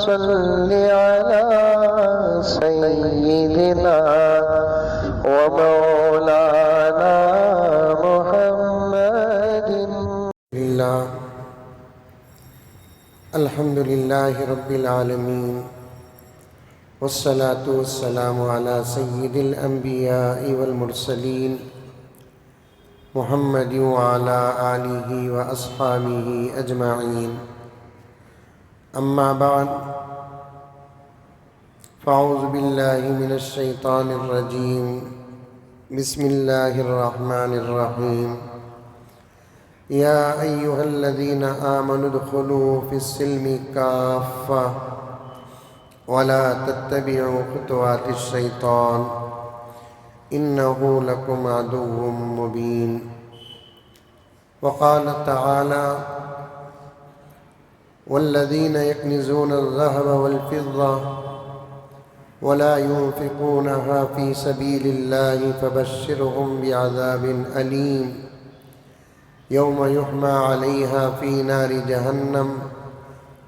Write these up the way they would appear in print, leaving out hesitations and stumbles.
صل على سيدنا ومولانا محمد. الحمد لله رب العالمين والصلاة والسلام على سيد الأنبياء والمرسلين محمد وعلى آله وأصحابه أجمعين. أما بعد، فأعوذ بالله من الشيطان الرجيم. بسم الله الرحمن الرحيم. يا أيها الذين آمنوا ادخلوا في السلم كافة ولا تتبعوا خطوات الشيطان إنه لكم عدو مبين. وقال تعالى: والذين يكنزون الذهب والفضة ولا ينفقونها في سبيل الله فبشرهم بعذاب أليم يوم يحمى عليها في نار جهنم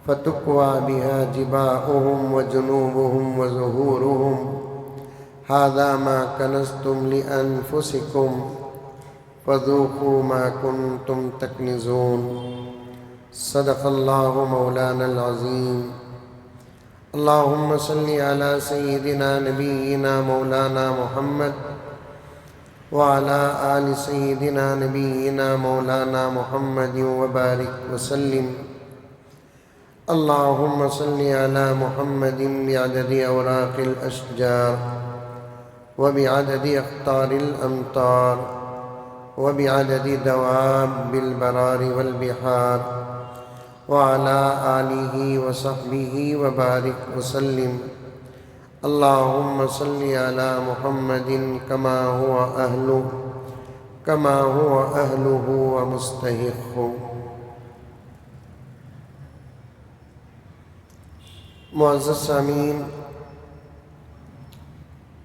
فتكوى بها جباههم وجنوبهم وظهورهم هذا ما كنزتم لأنفسكم فذوقوا ما كنتم تكنزون. صدق الله مولانا العظيم. اللهم صل على سيدنا نبينا مولانا محمد وعلى آل سيدنا نبينا مولانا محمد وبارك وسلم. اللهم صل على محمد بعدد أوراق الأشجار وبعدد أقطار الأمطار وبعدد دواب البرار والبحار وعلى آله وصحبه وبارك وسلم. اللهم صل على محمد كما هو أهله ومستحقه. معزز سامعین،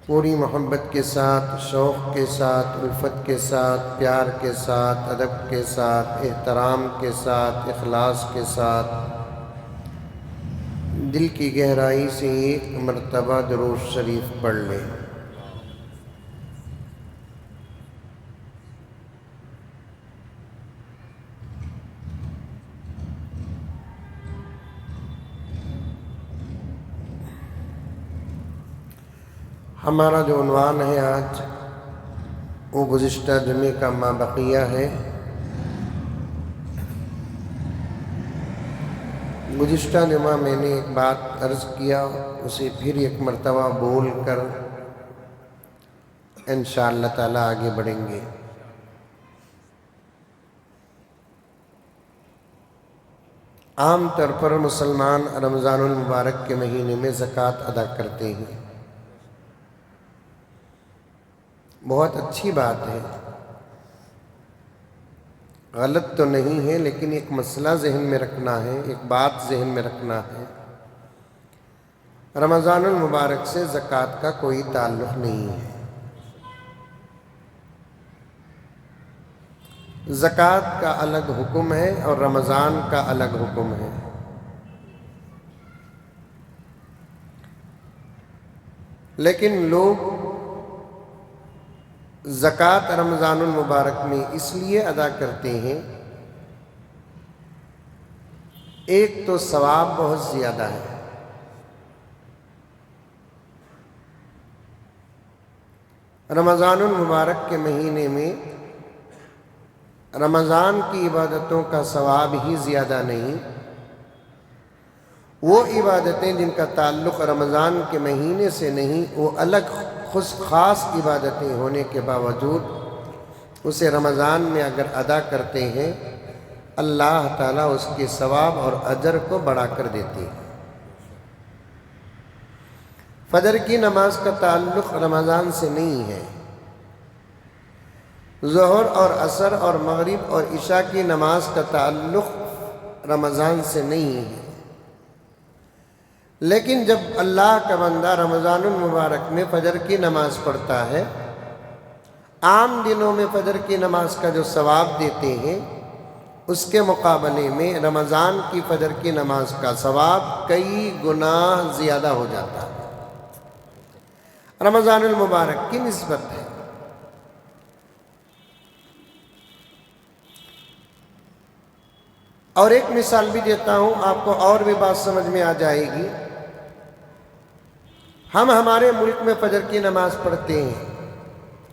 پوری محبت کے ساتھ، شوق کے ساتھ، الفت کے ساتھ، پیار کے ساتھ، ادب کے ساتھ، احترام کے ساتھ، اخلاص کے ساتھ دل کی گہرائی سے ایک مرتبہ درود شریف پڑھ لیں۔ ہمارا جو عنوان ہے آج، وہ گزشتہ جمعے کا ما بقیہ ہے۔ گزشتہ جمعہ میں نے ایک بات عرض کیا، اسے پھر ایک مرتبہ بول کر انشاءاللہ تعالی آگے بڑھیں گے۔ عام طور پر مسلمان رمضان المبارک کے مہینے میں زکوٰۃ ادا کرتے ہیں، بہت اچھی بات ہے، غلط تو نہیں ہے، لیکن ایک مسئلہ ذہن میں رکھنا ہے، ایک بات ذہن میں رکھنا ہے، رمضان المبارک سے زکوٰۃ کا کوئی تعلق نہیں ہے۔ زکوٰۃ کا الگ حکم ہے اور رمضان کا الگ حکم ہے۔ لیکن لوگ زکوٰۃ رمضان المبارک میں اس لیے ادا کرتے ہیں، ایک تو ثواب بہت زیادہ ہے، رمضان المبارک کے مہینے میں رمضان کی عبادتوں کا ثواب ہی زیادہ نہیں، وہ عبادتیں جن کا تعلق رمضان کے مہینے سے نہیں، وہ الگ خاص عبادتیں ہونے کے باوجود اسے رمضان میں اگر ادا کرتے ہیں، اللہ تعالیٰ اس کے ثواب اور اجر کو بڑھا کر دیتے ہیں۔ فجر کی نماز کا تعلق رمضان سے نہیں ہے، ظہر اور عصر اور مغرب اور عشاء کی نماز کا تعلق رمضان سے نہیں ہے، لیکن جب اللہ کا بندہ رمضان المبارک میں فجر کی نماز پڑھتا ہے، عام دنوں میں فجر کی نماز کا جو ثواب دیتے ہیں، اس کے مقابلے میں رمضان کی فجر کی نماز کا ثواب کئی گنا زیادہ ہو جاتا ہے۔ رمضان المبارک کی نسبت ہے۔ اور ایک مثال بھی دیتا ہوں، آپ کو اور بھی بات سمجھ میں آ جائے گی۔ ہم ہمارے ملک میں فجر کی نماز پڑھتے ہیں،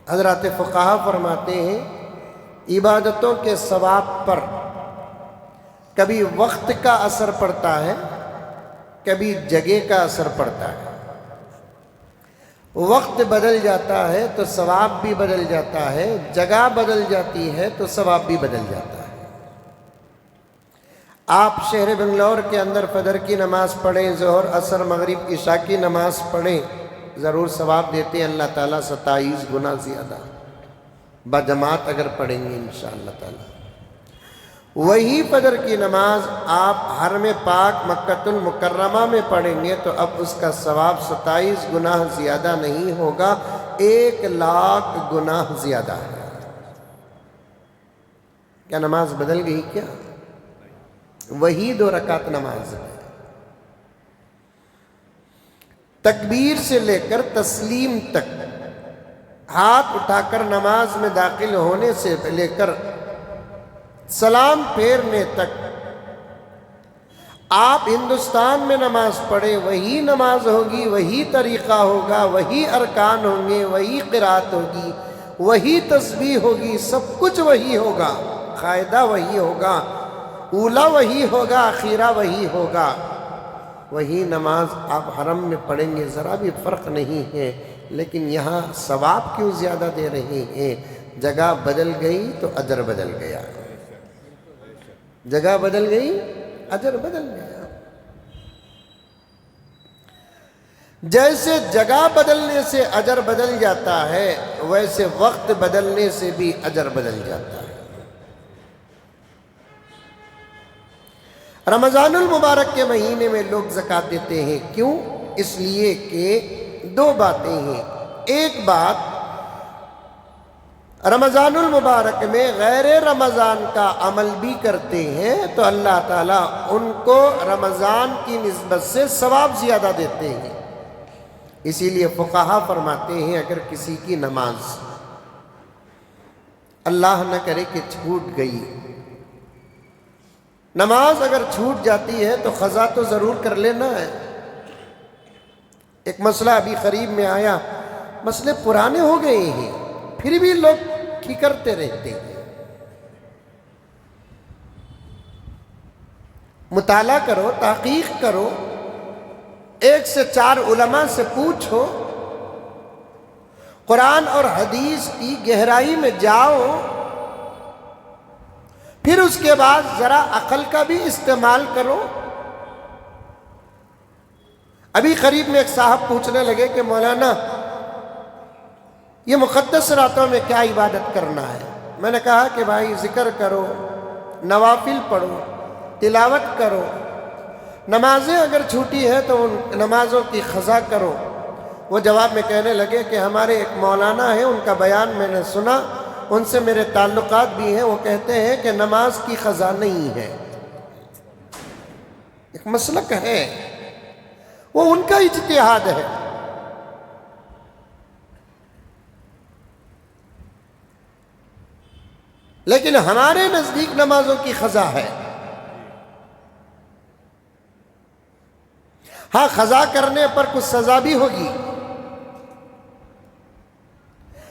حضرات فقہا فرماتے ہیں عبادتوں کے ثواب پر کبھی وقت کا اثر پڑتا ہے، کبھی جگہ کا اثر پڑتا ہے۔ وقت بدل جاتا ہے تو ثواب بھی بدل جاتا ہے، جگہ بدل جاتی ہے تو ثواب بھی بدل جاتا ہے۔ آپ شہر بنگلور کے اندر فجر کی نماز پڑھیں، ظہر عصر مغرب عشاء کی نماز پڑھیں، ضرور ثواب دیتے ہیں اللہ تعالیٰ 27 گنا زیادہ، بجماعت اگر پڑھیں گے انشاءاللہ تعالیٰ۔ وہی فجر کی نماز آپ حرم پاک مکہ المکرمہ میں پڑھیں گے تو اب اس کا ثواب 27 گنا زیادہ نہیں ہوگا، 1,00,000 گنا زیادہ ہے۔ کیا نماز بدل گئی کیا؟ وہی 2 رکعت نماز ہے۔ تکبیر سے لے کر تسلیم تک، ہاتھ اٹھا کر نماز میں داخل ہونے سے لے کر سلام پھیرنے تک، آپ ہندوستان میں نماز پڑھیں وہی نماز ہوگی، وہی طریقہ ہوگا، وہی ارکان ہوں گے، وہی قرات ہوگی، وہی تسبیح ہوگی، سب کچھ وہی ہوگا، قاعدہ وہی ہوگا، اولا وہی ہوگا، اخیرہ وہی ہوگا۔ وہی نماز آپ حرم میں پڑھیں گے، ذرا بھی فرق نہیں ہے، لیکن یہاں ثواب کیوں زیادہ دے رہے ہیں؟ جگہ بدل گئی تو اجر بدل گیا، جگہ بدل گئی اجر بدل گیا۔ جیسے جگہ بدلنے سے اجر بدل جاتا ہے، ویسے وقت بدلنے سے بھی اجر بدل جاتا ہے۔ رمضان المبارک کے مہینے میں لوگ زکوٰۃ دیتے ہیں، کیوں؟ اس لیے کہ 2 باتیں ہیں۔ ایک بات، رمضان المبارک میں غیر رمضان کا عمل بھی کرتے ہیں تو اللہ تعالیٰ ان کو رمضان کی نسبت سے ثواب زیادہ دیتے ہیں۔ اسی لیے فقہا فرماتے ہیں اگر کسی کی نماز اللہ نہ کرے کہ چھوٹ گئی، نماز اگر چھوٹ جاتی ہے تو قضا تو ضرور کر لینا ہے۔ ایک مسئلہ ابھی قریب میں آیا، مسئلے پرانے ہو گئے ہیں پھر بھی لوگ ٹھیکرتے رہتے ہیں۔ مطالعہ کرو، تحقیق کرو، 1 سے 4 علماء سے پوچھو، قرآن اور حدیث کی گہرائی میں جاؤ، پھر اس کے بعد ذرا عقل کا بھی استعمال کرو۔ ابھی قریب میں ایک صاحب پوچھنے لگے کہ مولانا یہ مقدس راتوں میں کیا عبادت کرنا ہے؟ میں نے کہا کہ بھائی ذکر کرو، نوافل پڑھو، تلاوت کرو، نمازیں اگر چھوٹی ہے تو ان نمازوں کی قضا کرو۔ وہ جواب میں کہنے لگے کہ ہمارے ایک مولانا ہیں، ان کا بیان میں نے سنا، ان سے میرے تعلقات بھی ہیں، وہ کہتے ہیں کہ نماز کی قضا نہیں ہے۔ ایک مسلک ہے، وہ ان کا اجتہاد ہے۔ لیکن ہمارے نزدیک نمازوں کی قضا ہے۔ ہاں، قضا کرنے پر کچھ سزا بھی ہوگی۔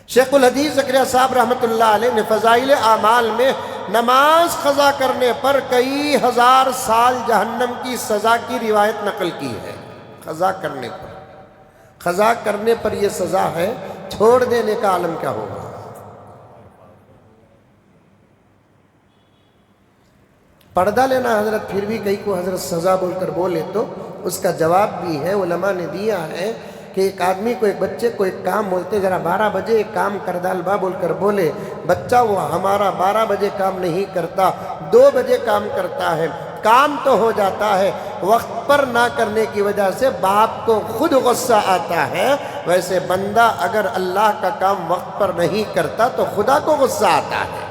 شیخ الحدیث زکریا صاحب رحمۃ اللہ علیہ نے فضائل اعمال میں نماز قضا کرنے پر کئی ہزار سال جہنم کی سزا کی روایت نقل کی ہے۔ قضا کرنے پر، قضا کرنے پر یہ سزا ہے، چھوڑ دینے کا عالم کیا ہوگا؟ پردہ لینا حضرت پھر بھی کئی کو حضرت سزا بول کر بولے تو اس کا جواب بھی ہے، علماء نے دیا ہے کہ ایک آدمی کو، ایک بچے کو ایک کام بولتے، ذرا 12 بجے ایک کام کر ڈال با بول کر بولے، بچہ وہ ہمارا 12 بجے کام نہیں کرتا، 2 بجے کام کرتا ہے، کام تو ہو جاتا ہے، وقت پر نہ کرنے کی وجہ سے باپ کو خود غصہ آتا ہے۔ ویسے بندہ اگر اللہ کا کام وقت پر نہیں کرتا تو خدا کو غصہ آتا ہے۔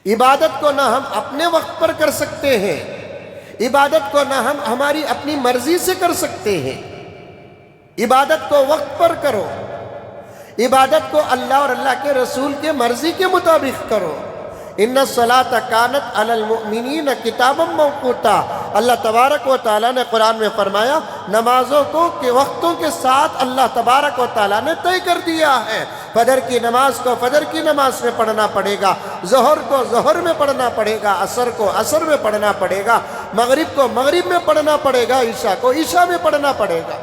عبادت کو نہ ہم اپنے وقت پر کر سکتے ہیں، عبادت کو نہ ہم ہماری اپنی مرضی سے کر سکتے ہیں۔ عبادت کو وقت پر کرو، عبادت کو اللہ اور اللہ کے رسول کے مرضی کے مطابق کرو۔ ان الصلاۃ کانت علی المؤمنین کتابا موقوتا، اللہ تبارک و تعالیٰ نے قرآن میں فرمایا نمازوں کو کہ وقتوں کے ساتھ اللہ تبارک و تعالیٰ نے طے کر دیا ہے۔ فجر کی نماز کو فجر کی نماز میں پڑھنا پڑے گا، ظہر کو ظہر میں پڑھنا پڑے گا، عصر کو عصر میں پڑھنا پڑے گا، مغرب کو مغرب میں پڑھنا پڑے گا، عشاء کو عشاء میں پڑھنا پڑے گا۔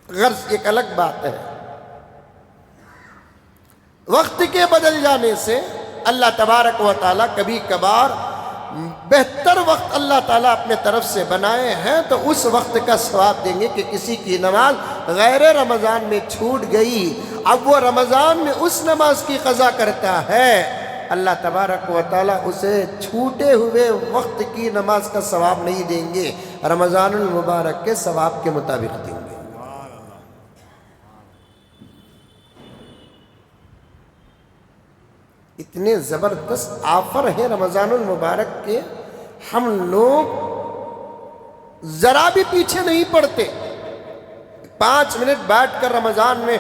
غرض ایک الگ بات ہے، وقت کے بدل جانے سے اللہ تبارک و تعالیٰ کبھی کبھار بہتر وقت اللہ تعالیٰ اپنے طرف سے بنائے ہیں تو اس وقت کا ثواب دیں گے کہ کسی کی نماز غیر رمضان میں چھوٹ گئی، اب وہ رمضان میں اس نماز کی قضا کرتا ہے، اللہ تبارک و تعالیٰ اسے چھوٹے ہوئے وقت کی نماز کا ثواب نہیں دیں گے، رمضان المبارک کے ثواب کے مطابق دیں گے۔ اتنے زبردست آفر ہیں رمضان المبارک کے، ہم لوگ ذرا بھی پیچھے نہیں پڑتے۔ 5 منٹ بیٹھ کر رمضان میں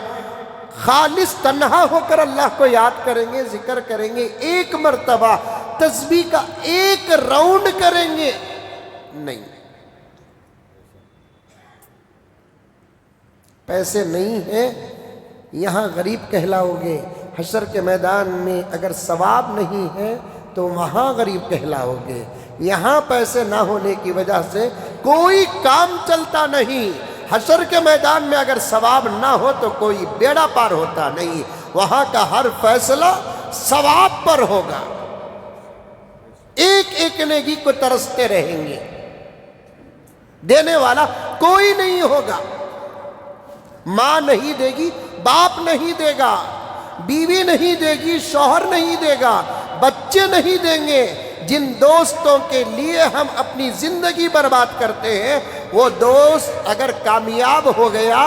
خالص تنہا ہو کر اللہ کو یاد کریں گے، ذکر کریں گے، ایک مرتبہ تسبیح کا ایک راؤنڈ کریں گے نہیں، پیسے نہیں ہیں یہاں غریب کہلاؤ گے، حشر کے میدان میں اگر ثواب نہیں ہے تو وہاں غریب کہلاؤ گے۔ یہاں پیسے نہ ہونے کی وجہ سے کوئی کام چلتا نہیں، حشر کے میدان میں اگر ثواب نہ ہو تو کوئی بیڑا پار ہوتا نہیں، وہاں کا ہر فیصلہ ثواب پر ہوگا، ایک ایک نیکی کو ترستے رہیں گے، دینے والا کوئی نہیں ہوگا، ماں نہیں دے گی، باپ نہیں دے گا، بیوی نہیں دے گی، شوہر نہیں دے گا، بچے نہیں دیں گے۔ جن دوستوں کے لیے ہم اپنی زندگی برباد کرتے ہیں وہ دوست اگر کامیاب ہو گیا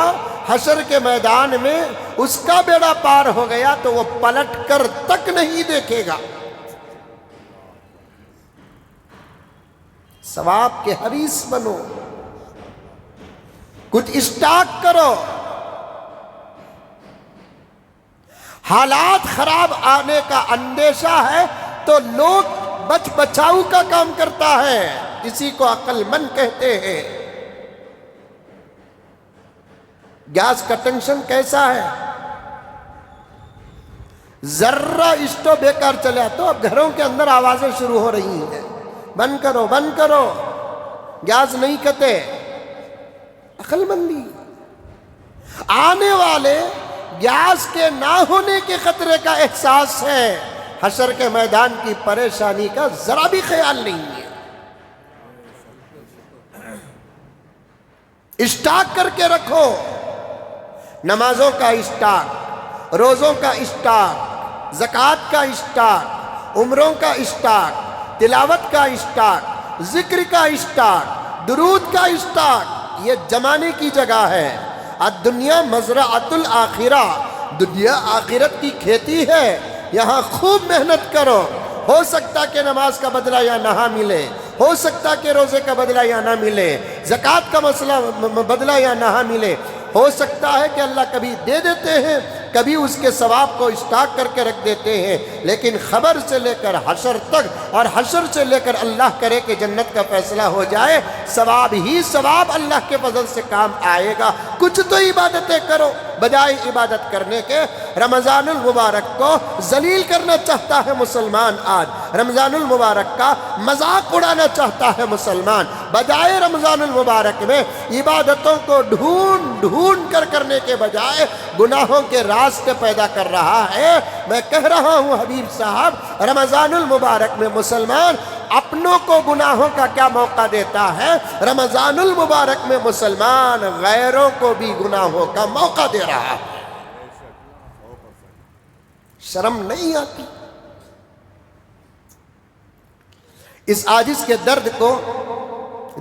حشر کے میدان میں، اس کا بیڑا پار ہو گیا تو وہ پلٹ کر تک نہیں دیکھے گا۔ ثواب کے حریص بنو، کچھ اسٹاک کرو، حالات خراب آنے کا اندیشہ ہے تو لوگ بچ بچاؤ کا کام کرتا ہے، اسی کو عقل مند کہتے ہیں۔ گیس کا ٹینشن کیسا ہے؟ ذرہ اسٹو بیکار چلے تو اب گھروں کے اندر آوازیں شروع ہو رہی ہیں، بند کرو بند کرو، گیس نہیں کتے۔ عقل مندی، آنے والے گیس کے نہ ہونے کے خطرے کا احساس ہے، حشر کے میدان کی پریشانی کا ذرا بھی خیال نہیں ہے۔ اسٹاک کر کے رکھو، نمازوں کا اسٹاک، روزوں کا اسٹاک، زکوٰۃ کا اسٹاک، عمروں کا اسٹاک، تلاوت کا اسٹاک، ذکر کا اسٹاک، درود کا اسٹاک، یہ جمانے کی جگہ ہے۔ الدنیا مزرعۃ الآخرہ، دنیا آخرت کی کھیتی ہے، یہاں خوب محنت کرو۔ ہو سکتا کہ نماز کا بدلہ یا نہ ملے، ہو سکتا کہ روزے کا بدلہ یا نہ ملے، زکوٰۃ کا مسئلہ بدلہ یا نہ ملے، ہو سکتا ہے کہ اللہ کبھی دے دیتے ہیں، کبھی اس کے ثواب کو اسٹاک کر کے رکھ دیتے ہیں، لیکن خبر سے لے کر حشر تک اور حشر سے لے کر اللہ کرے کہ جنت کا فیصلہ ہو جائے، ثواب ہی ثواب اللہ کے فضل سے کام آئے گا۔ کچھ تو عبادتیں کرو، بجائے عبادت کرنے کے رمضان المبارک کو ذلیل کرنا چاہتا ہے مسلمان، آج رمضان المبارک کا مذاق اڑانا چاہتا ہے مسلمان، بجائے رمضان المبارک میں عبادتوں کو ڈھونڈ کر کرنے کے بجائے گناہوں کے راستے پیدا کر رہا ہے۔ میں کہہ رہا ہوں حبیب صاحب، رمضان المبارک میں مسلمان اپنوں کو گناہوں کا کیا موقع دیتا ہے، رمضان المبارک میں مسلمان غیروں کو بھی گناہوں کا موقع دے رہا ہے۔ شرم نہیں آتی؟ اس عاجز کے درد کو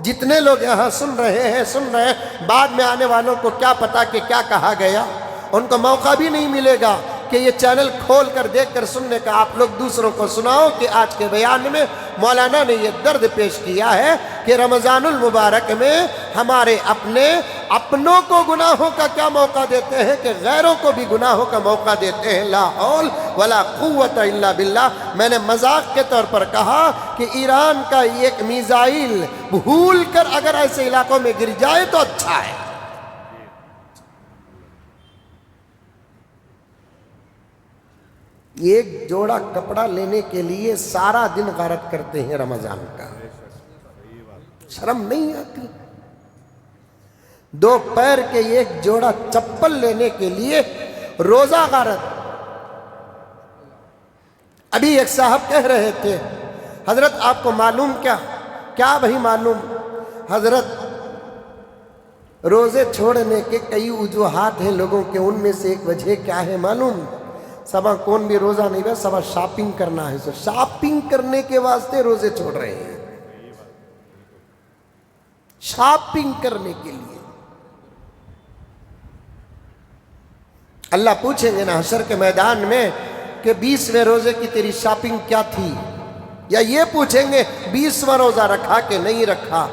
جتنے لوگ یہاں سن رہے ہیں، بعد میں آنے والوں کو کیا پتا کہ کیا کہا گیا، ان کو موقع بھی نہیں ملے گا کہ یہ چینل کھول کر دیکھ کر سننے کا آپ لوگ دوسروں کو سناؤ کہ آج کے بیان میں مولانا نے یہ درد پیش کیا ہے کہ رمضان المبارک میں ہمارے اپنوں کو گناہوں کا کیا موقع دیتے ہیں کہ غیروں کو بھی گناہوں کا موقع دیتے ہیں. لا حول ولا قوت الا باللہ. میں نے مذاق کے طور پر کہا کہ ایران کا ایک میزائل بھول کر اگر ایسے علاقوں میں گر جائے تو اچھا ہے. ایک جوڑا کپڑا لینے کے لیے سارا دن غارت کرتے ہیں رمضان کا. شرم نہیں آتی؟ 2 پیر کے ایک جوڑا چپل لینے کے لیے روزہ غارت. ابھی ایک صاحب کہہ رہے تھے حضرت آپ کو معلوم کیا بھائی معلوم حضرت روزے چھوڑنے کے کئی وجوہات ہیں لوگوں کے، ان میں سے ایک وجہ کیا ہے معلوم؟ سبا کون بھی روزہ نہیں ہے، سبا شاپنگ کرنا ہے. شاپنگ کرنے کے واسطے روزے چھوڑ رہے ہیں، شاپنگ کرنے کے لیے. اللہ پوچھیں گے نا حشر کے میدان میں کہ 20ویں روزے کی تیری شاپنگ کیا تھی، یا یہ پوچھیں گے 20واں روزہ رکھا کہ نہیں رکھا،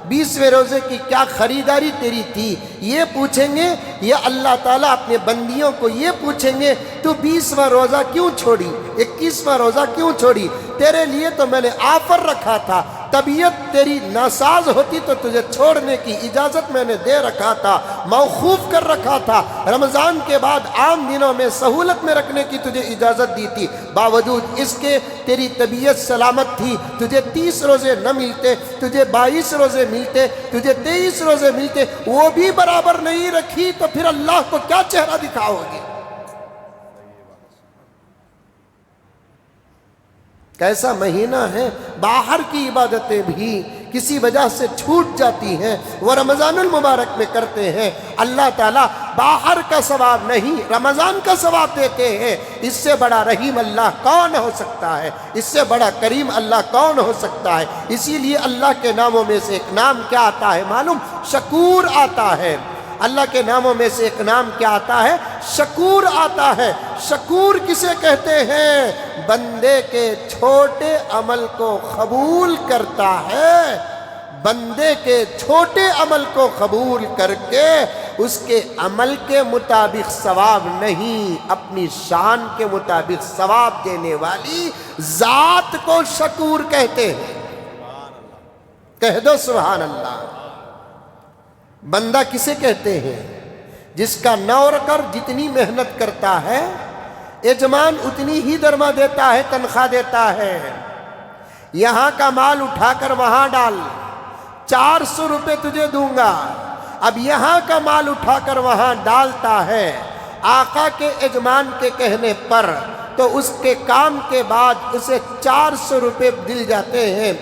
20ویں روزے کی کیا خریداری تیری تھی، یہ پوچھیں گے. یا اللہ تعالیٰ اپنے بندیوں کو یہ پوچھیں گے تو 20واں روزہ کیوں چھوڑی، 21واں روزہ کیوں چھوڑی؟ تیرے لیے تو میں نے آفر رکھا تھا، طبیعت تیری ناساز ہوتی تو تجھے چھوڑنے کی اجازت میں نے دے رکھا تھا، موقوف کر رکھا تھا. رمضان کے بعد عام دنوں میں سہولت میں رکھنے کی تجھے اجازت دی تھی، باوجود اس کے تیری طبیعت سلامت تھی، تجھے 30 روزے نہ ملتے، تجھے 22 روزے ملتے، تجھے 23 روزے ملتے، وہ بھی برابر نہیں رکھی تو پھر اللہ کو کیا چہرہ دکھاؤ گے؟ کیسا مہینہ ہے؟ باہر کی عبادتیں بھی کسی وجہ سے چھوٹ جاتی ہیں، وہ رمضان المبارک میں کرتے ہیں. اللہ تعالیٰ باہر کا ثواب نہیں رمضان کا ثواب دیتے ہیں. اس سے بڑا رحیم اللہ کون ہو سکتا ہے؟ اس سے بڑا کریم اللہ کون ہو سکتا ہے؟ اسی لیے اللہ کے ناموں میں سے ایک نام کیا آتا ہے معلوم؟ شکور آتا ہے. اللہ کے ناموں میں سے ایک نام کیا آتا ہے؟ شکور آتا ہے. شکور کسے کہتے ہیں؟ بندے کے چھوٹے عمل کو قبول کرتا ہے، بندے کے چھوٹے عمل کو قبول کر کے اس کے عمل کے مطابق ثواب نہیں، اپنی شان کے مطابق ثواب دینے والی ذات کو شکور کہتے ہیں. کہہ دو سبحان اللہ. بندہ کسے کہتے ہیں؟ جس کا نور کر جتنی محنت کرتا ہے یجمان اتنی ہی درما دیتا ہے، تنخواہ دیتا ہے. یہاں کا مال اٹھا کر وہاں ڈال، 400 روپے تجھے دوں گا. اب یہاں کا مال اٹھا کر وہاں ڈالتا ہے آقا کے یجمان کے کہنے پر، تو اس کے کام کے بعد اسے 400 روپے دل جاتے ہیں.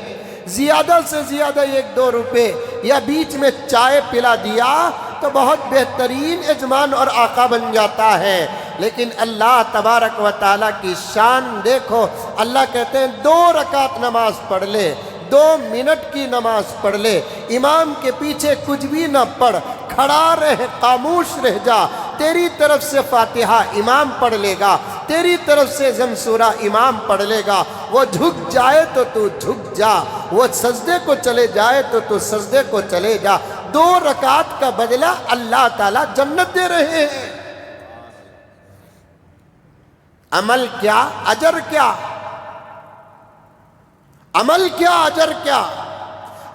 زیادہ سے زیادہ 1-2 روپے یا بیچ میں چائے پلا دیا تو بہت بہترین یجمان اور آقا بن جاتا ہے. لیکن اللہ تبارک و تعالیٰ کی شان دیکھو. اللہ کہتے ہیں 2 رکعت نماز پڑھ لے، 2 منٹ کی نماز پڑھ لے، امام کے پیچھے کچھ بھی نہ پڑھ، کھڑا رہ، خاموش رہ جا. تیری طرف سے فاتحہ امام پڑھ لے گا، تیری طرف سے ضم سورہ امام پڑھ لے گا. وہ جھک جائے تو تو جھک جا، وہ سجدے کو چلے جائے تو تو سجدے کو چلے جا. 2 رکعت کا بدلہ اللہ تعالیٰ جنت دے رہے ہیں. عمل کیا اجر کیا، عمل کیا اجر کیا.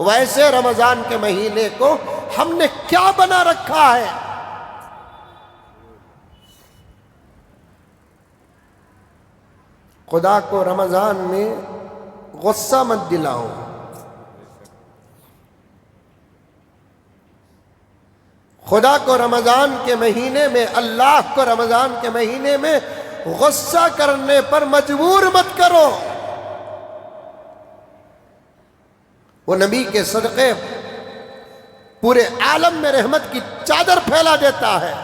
ویسے رمضان کے مہینے کو ہم نے کیا بنا رکھا ہے؟ خدا کو رمضان میں غصہ مت دلاؤ. خدا کو رمضان کے مہینے میں، اللہ کو رمضان کے مہینے میں غصہ کرنے پر مجبور مت کرو. وہ نبی کے صدقے پورے عالم میں رحمت کی چادر پھیلا دیتا ہے.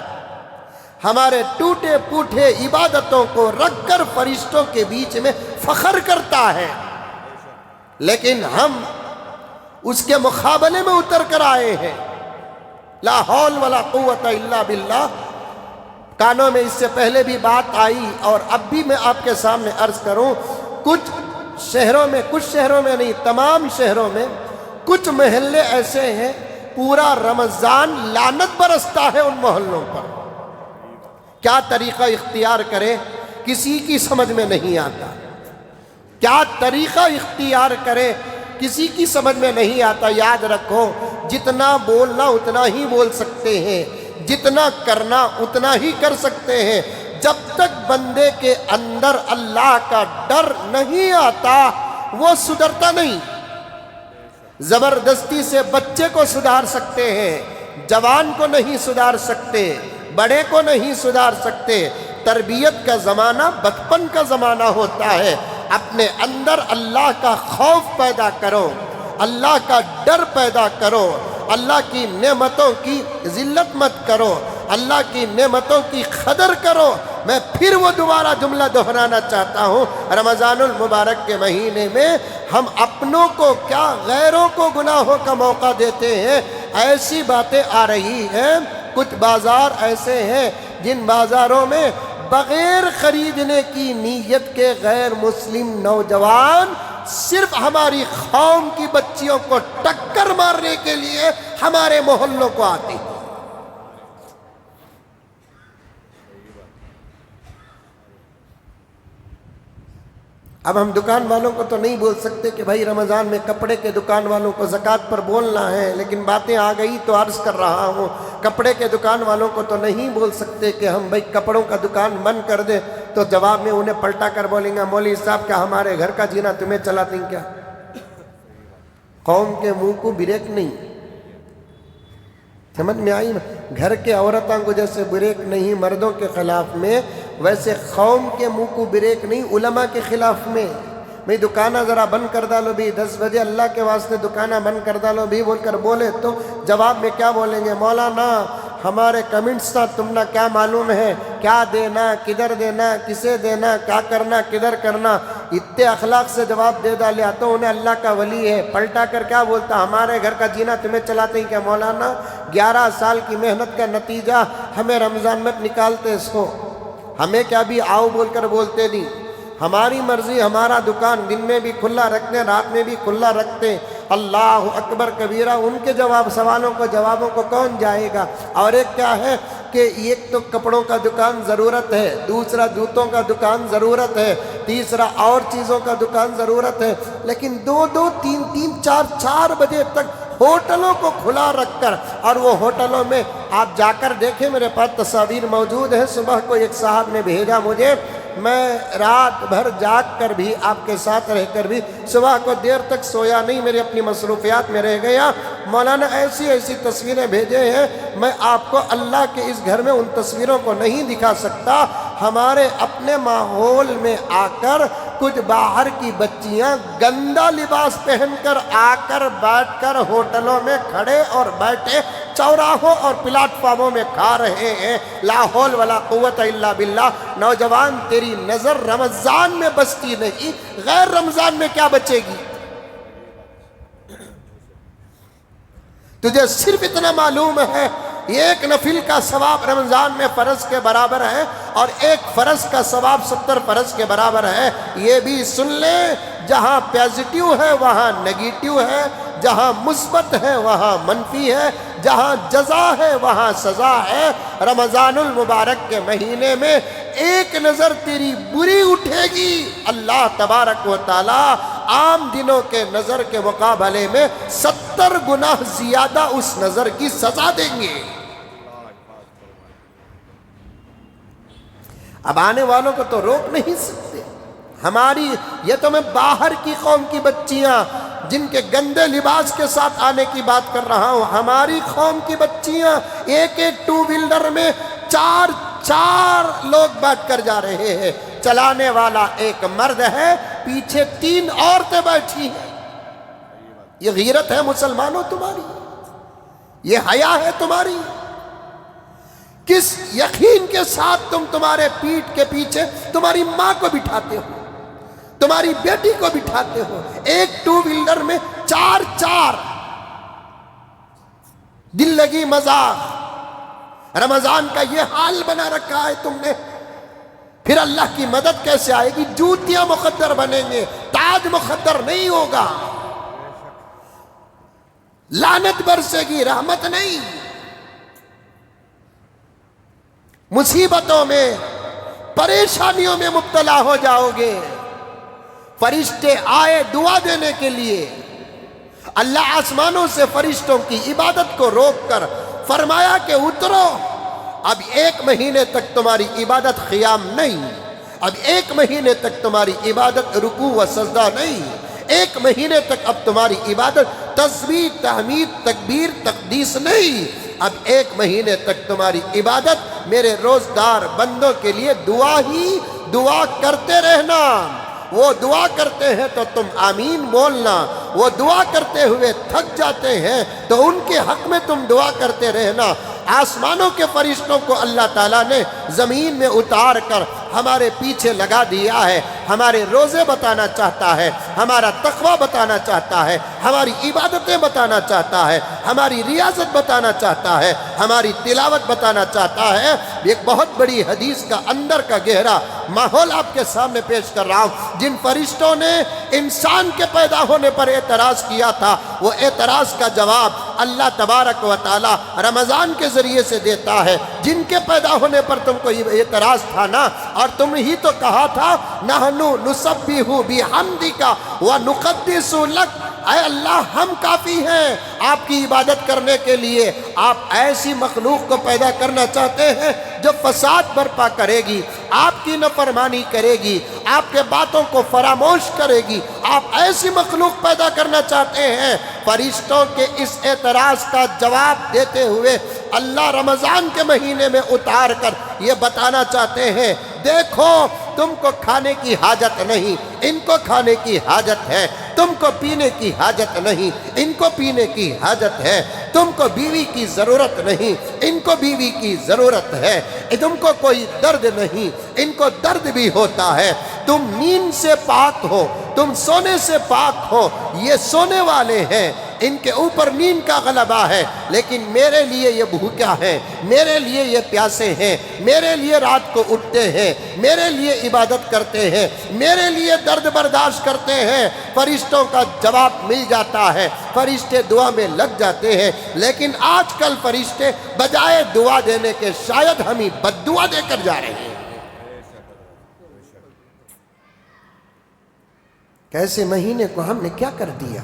ہمارے ٹوٹے پوٹے عبادتوں کو رکھ کر فرشتوں کے بیچ میں فخر کرتا ہے. لیکن ہم اس کے مقابلے میں اتر کر آئے ہیں. لا حول ولا قوت الا باللہ. کانوں میں اس سے پہلے بھی بات آئی اور اب بھی میں آپ کے سامنے عرض کروں، کچھ شہروں میں نہیں، تمام شہروں میں کچھ محلے ایسے ہیں پورا رمضان لعنت برستا ہے ان محلوں پر۔ کیا طریقہ اختیار کرے کسی کی سمجھ میں نہیں آتا، کیا طریقہ اختیار کرے کسی کی سمجھ میں نہیں آتا۔ یاد رکھو، جتنا بولنا اتنا ہی بول سکتے ہیں، جتنا کرنا اتنا ہی کر سکتے ہیں۔ جب تک بندے کے اندر اللہ کا ڈر نہیں آتا وہ سدھرتا نہیں۔ زبردستی سے بچے کو سدھار سکتے ہیں، جوان کو نہیں سدھار سکتے، بڑے کو نہیں سدھار سکتے۔ تربیت کا زمانہ بچپن کا زمانہ ہوتا ہے۔ اپنے اندر اللہ کا خوف پیدا کرو، اللہ کا ڈر پیدا کرو، اللہ کی نعمتوں کی ذلت مت کرو، اللہ کی نعمتوں کی قدر کرو۔ میں پھر وہ دوبارہ جملہ دہرانا چاہتا ہوں، رمضان المبارک کے مہینے میں ہم اپنوں کو کیا غیروں کو گناہوں کا موقع دیتے ہیں۔ ایسی باتیں آ رہی ہیں، کچھ بازار ایسے ہیں جن بازاروں میں بغیر خریدنے کی نیت کے غیر مسلم نوجوان صرف ہماری قوم کی بچیوں کو ٹکر مارنے کے لیے ہمارے محلوں کو آتے ہیں۔ اب ہم دکان والوں کو تو نہیں بول سکتے کہ بھائی رمضان میں کپڑے کے دکان والوں کو زکوٰۃ پر بولنا ہے، لیکن باتیں آ گئی تو عرض کر رہا ہوں۔ کپڑے کے دکان والوں کو تو نہیں بول سکتے کہ ہم بھائی کپڑوں کا دکان بند کر دیں، تو جواب میں انہیں پلٹا کر بولیں گے مولوی صاحب کیا ہمارے گھر کا جینا تمہیں چلاتے ہیں کیا؟ قوم کے منہ کو بریک نہیں، سمجھ میں آئی؟ گھر کے عورتوں کو جیسے بریک نہیں مردوں کے خلاف میں، ویسے قوم کے منہ کو بریک نہیں علماء کے خلاف میں۔ بھئی دکانہ ذرا بند کر ڈالو بھی، 10 بجے اللہ کے واسطے دکانہ بند کر ڈالو بھی بول کر بولے تو جواب میں کیا بولیں گے؟ مولانا ہمارے کمنٹس تھا، تم نہ کیا معلوم ہے کیا دینا، کدھر دینا، کسے دینا، کیا کرنا، کدھر کرنا۔ اتنے اخلاق سے جواب دے ڈالیا تو انہیں اللہ کا ولی ہے، پلٹا کر کیا بولتا ہمارے گھر کا جینا تمہیں چلاتے ہیں کیا؟ مولانا 11 سال کی محنت کا نتیجہ ہمیں رمضان میں نکالتے سو، ہمیں کیا بھی آؤ بول کر بولتے نہیں۔ ہماری مرضی، ہمارا دکان دن میں بھی کھلا رکھتے ہیں، رات میں بھی کھلا رکھتے ہیں۔ اللہ اکبر کبیرہ، ان کے جوابوں کو کون جائے گا؟ اور ایک کیا ہے کہ ایک تو کپڑوں کا دکان ضرورت ہے، دوسرا جوتوں کا دکان ضرورت ہے، تیسرا اور چیزوں کا دکان ضرورت ہے، لیکن 2 3 4 بجے تک ہوٹلوں کو کھلا رکھ کر، اور وہ ہوٹلوں میں آپ جا کر دیکھیں، میرے پاس تصاویر موجود ہیں۔ صبح کو ایک صاحب نے بھیجا مجھے، میں رات بھر جاگ کر بھی آپ کے ساتھ رہ کر بھی صبح کو دیر تک سویا نہیں، میری اپنی مصروفیات میں رہ گیا۔ مولانا ایسی تصویریں بھیجے ہیں، میں آپ کو اللہ کے اس گھر میں ان تصویروں کو نہیں دکھا سکتا۔ ہمارے اپنے ماحول میں آ کر کچھ باہر کی بچیاں گندا لباس پہن کر آ کر بیٹھ کر ہوٹلوں میں کھڑے اور بیٹھے چوراہوں اور پلیٹ فارموں میں کھا رہے ہیں۔ لا حول ولا قوت الا باللہ۔ نوجوان تیری نظر رمضان میں بستی نہیں، غیر رمضان میں کیا بچے گی؟ تجھے صرف اتنا معلوم ہے ایک نفل کا ثواب رمضان میں فرض کے برابر ہے، اور ایک فرض کا ثواب 70 فرض کے برابر ہے۔ یہ بھی سن لیں، جہاں پازیٹیو ہے وہاں نیگیٹیو ہے، جہاں مثبت ہے وہاں منفی ہے، جہاں جزا ہے وہاں سزا ہے۔ رمضان المبارک کے مہینے میں ایک نظر تیری بری اٹھے گی، اللہ تبارک و تعالی عام دنوں کے نظر کے مقابلے میں 70 گنا زیادہ اس نظر کی سزا دیں گے۔ اب آنے والوں کو تو روک نہیں سکتے۔ ہماری یہ تو میں باہر کی قوم کی بچیاں جن کے گندے لباس کے ساتھ آنے کی بات کر رہا ہوں، ہماری قوم کی بچیاں ایک 2 ویلر میں 4 لوگ بیٹھ کر جا رہے ہیں۔ چلانے والا ایک مرد ہے، پیچھے 3 عورتیں بیٹھی ہیں۔ یہ غیرت ہے مسلمانوں تمہاری؟ یہ حیا ہے تمہاری؟ کس یقین کے ساتھ تم تمہارے پیٹھ کے پیچھے تمہاری ماں کو بٹھاتے ہو، تمہاری بیٹی کو بٹھاتے ہو؟ ایک 2 ویلر میں 4 دل لگی مذاق۔ رمضان کا یہ حال بنا رکھا ہے تم نے، پھر اللہ کی مدد کیسے آئے گی؟ جوتیاں مقدر بنیں گے، تاج مقدر نہیں ہوگا، لعنت برسے گی، رحمت نہیں۔ مصیبتوں میں، پریشانیوں میں مبتلا ہو جاؤ گے۔ فرشتے آئے دعا دینے کے لیے، اللہ آسمانوں سے فرشتوں کی عبادت کو روک کر فرمایا کہ اترو، اب 1 مہینے تک تمہاری عبادت قیام نہیں، اب 1 مہینے تک تمہاری عبادت رکوع و سجدہ نہیں، 1 مہینے تک اب تمہاری عبادت تسبیح، تحمید، تکبیر، تقدیس نہیں، اب 1 مہینے تک تمہاری عبادت میرے روزدار بندوں کے لیے دعا ہی دعا کرتے رہنا۔ وہ دعا کرتے ہیں تو تم آمین بولنا، وہ دعا کرتے ہوئے تھک جاتے ہیں تو ان کے حق میں تم دعا کرتے رہنا۔ آسمانوں کے فرشتوں کو اللہ تعالیٰ نے زمین میں اتار کر ہمارے پیچھے لگا دیا ہے، ہمارے روزے بتانا چاہتا ہے، ہمارا تقوی بتانا چاہتا ہے، ہماری عبادتیں بتانا چاہتا ہے، ہماری ریاضت بتانا چاہتا ہے، ہماری تلاوت بتانا چاہتا ہے۔ ایک بہت بڑی حدیث کا اندر کا گہرا ماحول آپ کے سامنے پیش کر رہا ہوں۔ جن فرشتوں نے انسان کے پیدا ہونے پر اعتراض کیا تھا، وہ اعتراض کا جواب اللہ تبارک و تعالی رمضان کے ذریعے سے دیتا ہے۔ جن کے پیدا ہونے پر تم کو یہ اعتراض تھا نا، اور تم ہی تو کہا تھا نحنو نسبح بحمدک ونقدس لک، اے اللہ ہم کافی ہیں آپ کی عبادت کرنے کے لیے۔ آپ ایسی مخلوق کو پیدا کرنا چاہتے ہیں جو فساد برپا کرے گی، آپ کی نافرمانی کرے گی، آپ کے باتوں کو فراموش کرے گی، آپ ایسی مخلوق پیدا کرنا چاہتے ہیں۔ فرشتوں کے اس اعتراض کا جواب دیتے ہوئے اللہ رمضان کے مہینے میں اتار کر یہ بتانا چاہتے ہیں، دیکھو تم کو کھانے کی حاجت نہیں، ان کو کھانے کی حاجت ہے، تم کو پینے کی حاجت نہیں، ان کو پینے کی حاجت ہے، تم کو بیوی کی ضرورت نہیں، ان کو بیوی کی ضرورت ہے، تم کو کوئی درد نہیں، ان کو درد بھی ہوتا ہے، تم نیند سے پاک ہو، تم سونے سے پاک ہو، یہ سونے والے ہیں، ان کے اوپر نیند کا غلبہ ہے، لیکن میرے لیے یہ بھوکا ہے، میرے لیے یہ پیاسے ہیں، میرے لیے رات کو اٹھتے ہیں، میرے لیے عبادت کرتے ہیں، میرے لیے درد برداشت کرتے ہیں۔ فرشتوں کا جواب مل جاتا ہے، فرشتے دعا میں لگ جاتے ہیں، لیکن آج کل فرشتے بجائے دعا دینے کے شاید ہمیں بد دعا دے کر جا رہے ہیں۔ کیسے مہینے کو ہم نے کیا کر دیا؟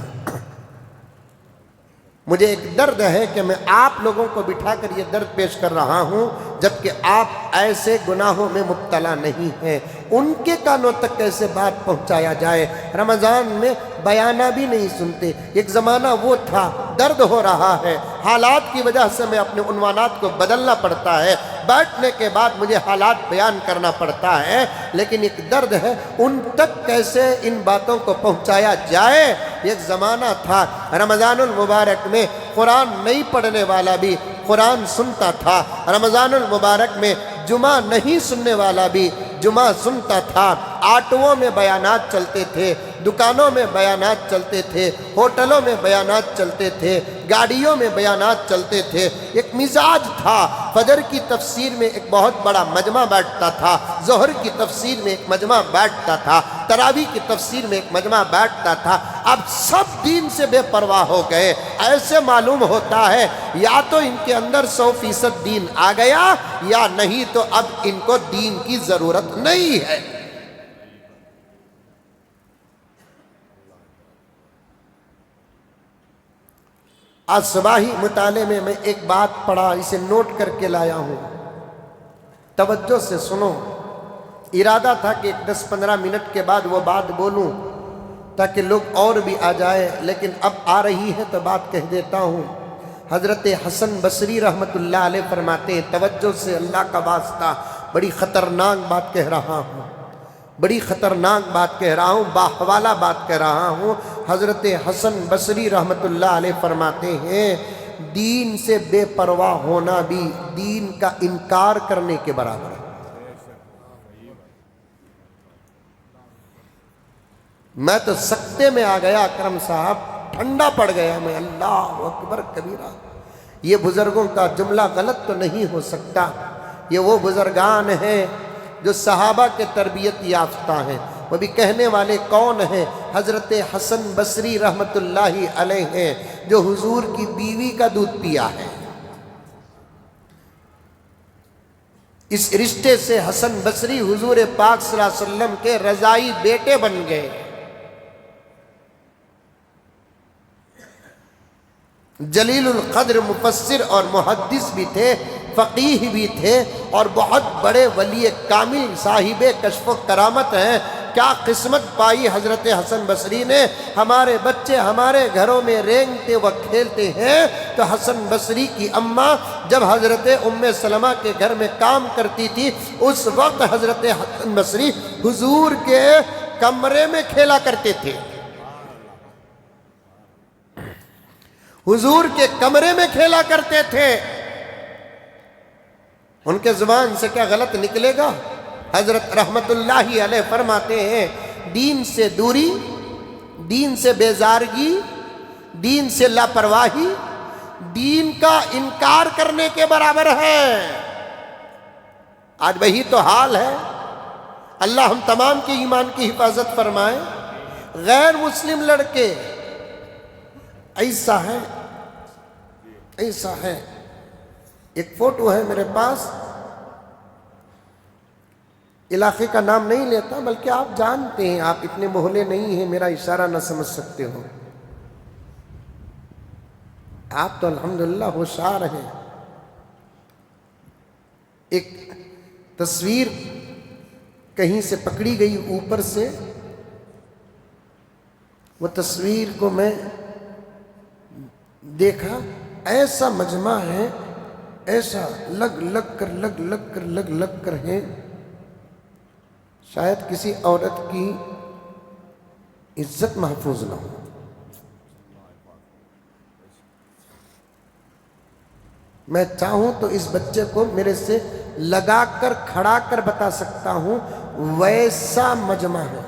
مجھے ایک درد ہے کہ میں آپ لوگوں کو بٹھا کر یہ درد پیش کر رہا ہوں، جبکہ آپ ایسے گناہوں میں مبتلا نہیں ہیں۔ ان کے کانوں تک کیسے بات پہنچایا جائے؟ رمضان میں بیانہ بھی نہیں سنتے۔ ایک زمانہ وہ تھا، درد ہو رہا ہے، حالات کی وجہ سے میں اپنے عنوانات کو بدلنا پڑتا ہے، بیٹھنے کے بعد مجھے حالات بیان کرنا پڑتا ہے، لیکن ایک درد ہے، ان تک کیسے ان باتوں کو پہنچایا جائے۔ ایک زمانہ تھا رمضان المبارک میں قرآن نہیں پڑھنے والا بھی قرآن سنتا تھا، رمضان المبارک میں جمعہ نہیں سننے والا بھی جمعہ سنتا تھا۔ آٹوؤں میں بیانات چلتے تھے، دکانوں میں بیانات چلتے تھے، ہوٹلوں میں بیانات چلتے تھے، گاڑیوں میں بیانات چلتے تھے۔ ایک مزاج تھا، فجر کی تفسیر میں ایک بہت بڑا مجمع بیٹھتا تھا، ظہر کی تفسیر میں ایک مجمع بیٹھتا تھا، تراویح کی تفسیر میں ایک مجمع بیٹھتا تھا۔ اب سب دین سے بے پرواہ ہو گئے۔ ایسے معلوم ہوتا ہے یا تو ان کے اندر 100% دین آ گیا یا نہیں تو اب ان کو دین کی ضرورت نہیں ہے۔ آج صباحی مطالعے میں میں ایک بات پڑھا، اسے نوٹ کر کے لایا ہوں، توجہ سے سنو۔ ارادہ تھا کہ 10-15 منٹ کے بعد وہ بات بولوں تاکہ لوگ اور بھی آ جائے، لیکن اب آ رہی ہے تو بات کہہ دیتا ہوں۔ حضرت حسن بصری رحمت اللہ علیہ فرماتے ہیں، توجہ سے اللہ کا واسطہ، بڑی خطرناک بات کہہ رہا ہوں، بڑی خطرناک بات کہہ رہا ہوں، باحوالہ بات کہہ رہا ہوں۔ حضرت حسن بصری رحمت اللہ علیہ فرماتے ہیں، دین سے بے پرواہ ہونا بھی دین کا انکار کرنے کے برابر ہے۔ میں تو سکتے میں آ گیا اکرم صاحب، ٹھنڈا پڑ گیا میں، اللہ اکبر کبیرہ۔ یہ بزرگوں کا جملہ غلط تو نہیں ہو سکتا. یہ وہ بزرگان ہیں جو صحابہ کے تربیت یافتہ ہیں. وہ بھی کہنے والے کون ہیں؟ حضرت حسن بصری رحمت اللہ علیہ ہیں، جو حضور کی بیوی کا دودھ پیا ہے. اس رشتے سے حسن بصری حضور پاک صلی اللہ علیہ وسلم کے رضائی بیٹے بن گئے. جلیل القدر مفسر اور محدث بھی تھے، فقیہ بھی تھے، اور بہت بڑے ولی کامل صاحب کشف و کرامت ہیں. کیا قسمت پائی حضرت حسن بصری نے. ہمارے بچے ہمارے گھروں میں رینگتے و کھیلتے ہیں تو حسن بصری کی اماں جب حضرت ام سلمہ کے گھر میں کام کرتی تھی، اس وقت حضرت حسن بصری حضور کے کمرے میں کھیلا کرتے تھے. حضور کے کمرے میں کھیلا کرتے تھے. ان کے زبان سے کیا غلط نکلے گا؟ حضرت رحمت اللہ علیہ فرماتے ہیں دین سے دوری، دین سے بیزارگی، دین سے لاپرواہی دین کا انکار کرنے کے برابر ہے. آج وہی تو حال ہے. اللہ ہم تمام کے ایمان کی حفاظت فرمائے. غیر مسلم لڑکے ایسا ہے، ایسا ہے. ایک فوٹو ہے میرے پاس، علاقے کا نام نہیں لیتا، بلکہ آپ جانتے ہیں، آپ اتنے محلے نہیں ہیں میرا اشارہ نہ سمجھ سکتے ہو. آپ تو الحمدللہ ہوشیار ہیں. ایک تصویر کہیں سے پکڑی گئی اوپر سے، وہ تصویر کو میں دیکھا، ایسا مجمع ہے، ایسا لگ لگ کر ہے، شاید کسی عورت کی عزت محفوظ نہ ہو. میں چاہوں تو اس بچے کو میرے سے لگا کر کھڑا کر بتا سکتا ہوں، ویسا مجمع ہے.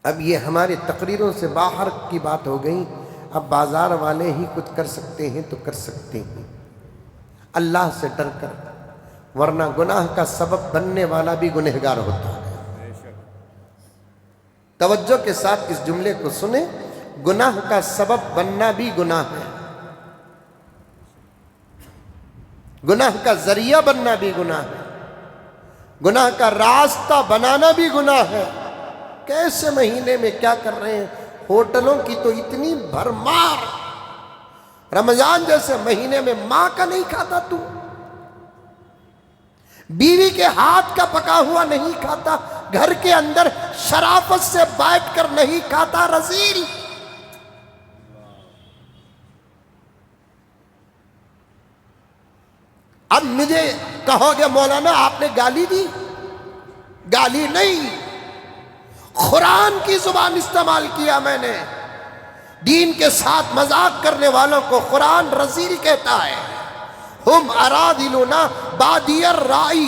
اب یہ ہماری تقریروں سے باہر کی بات ہو گئی. اب بازار والے ہی کچھ کر سکتے ہیں تو کر سکتے ہیں، اللہ سے ڈر کر، ورنہ گناہ کا سبب بننے والا بھی گنہگار ہوتا ہے. توجہ کے ساتھ اس جملے کو سنیں، گناہ کا سبب بننا بھی گناہ ہے، گناہ کا ذریعہ بننا بھی گناہ ہے، گناہ کا راستہ بنانا بھی گناہ ہے. کیسے مہینے میں کیا کر رہے ہیں؟ ہوٹلوں کی تو اتنی بھرمار. رمضان جیسے مہینے میں ماں کا نہیں کھاتا تو، بیوی کے ہاتھ کا پکا ہوا نہیں کھاتا، گھر کے اندر شرافت سے بیٹھ کر نہیں کھاتا. رذیل. اب مجھے کہو گے مولانا آپ نے گالی دی. گالی نہیں، قرآن کی زبان استعمال کیا میں نے. دین کے ساتھ مذاق کرنے والوں کو قرآن رذیل کہتا ہے. ہم ارادلنا بادی الرائی،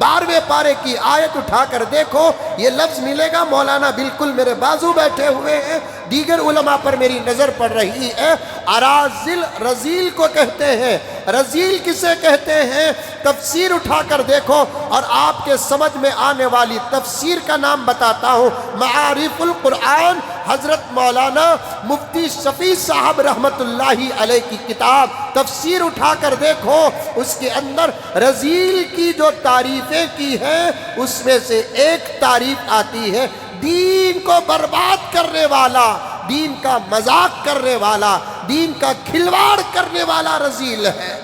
12ویں پارے کی آیت اٹھا کر دیکھو، یہ لفظ ملے گا. مولانا بالکل میرے بازو بیٹھے ہوئے ہیں، دیگر علماء پر میری نظر پڑ رہی ہے. اراذل رذیل کو کہتے ہیں. رذیل کسے کہتے ہیں؟ تفسیر اٹھا کر دیکھو اور آپ کے سمجھ میں آنے والی تفسیر کا نام بتاتا ہوں. معارف القرآن، حضرت مولانا مفتی شفیع صاحب رحمت اللہ علیہ کی کتاب. تفسیر اٹھا کر دیکھو، اس کے اندر رذیل کی جو تعریفیں کی ہیں اس میں سے ایک تعریف آتی ہے، دین کو برباد کرنے والا، دین کا مذاق کرنے والا، دین کا کھلواڑ کرنے والا رذیل ہے.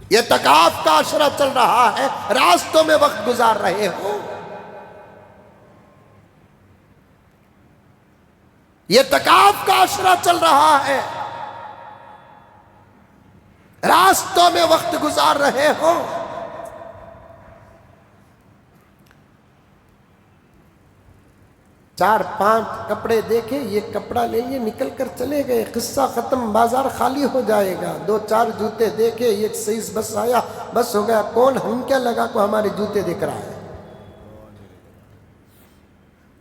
یہ اعتکاف کا عشرہ چل رہا ہے، راستوں میں وقت گزار رہے ہو. یہ اعتکاف کا عشرہ چل رہا ہے، راستوں میں وقت گزار رہے ہو. چار پانچ کپڑے دیکھے، یہ کپڑا لے لیے، نکل کر چلے گئے، قصہ ختم، بازار خالی ہو جائے گا. دو چار جوتے دیکھے، ایک سائز بس آیا، بس ہو گیا. کون ہم کیا لگا کو ہمارے جوتے دیکھ رہا ہے؟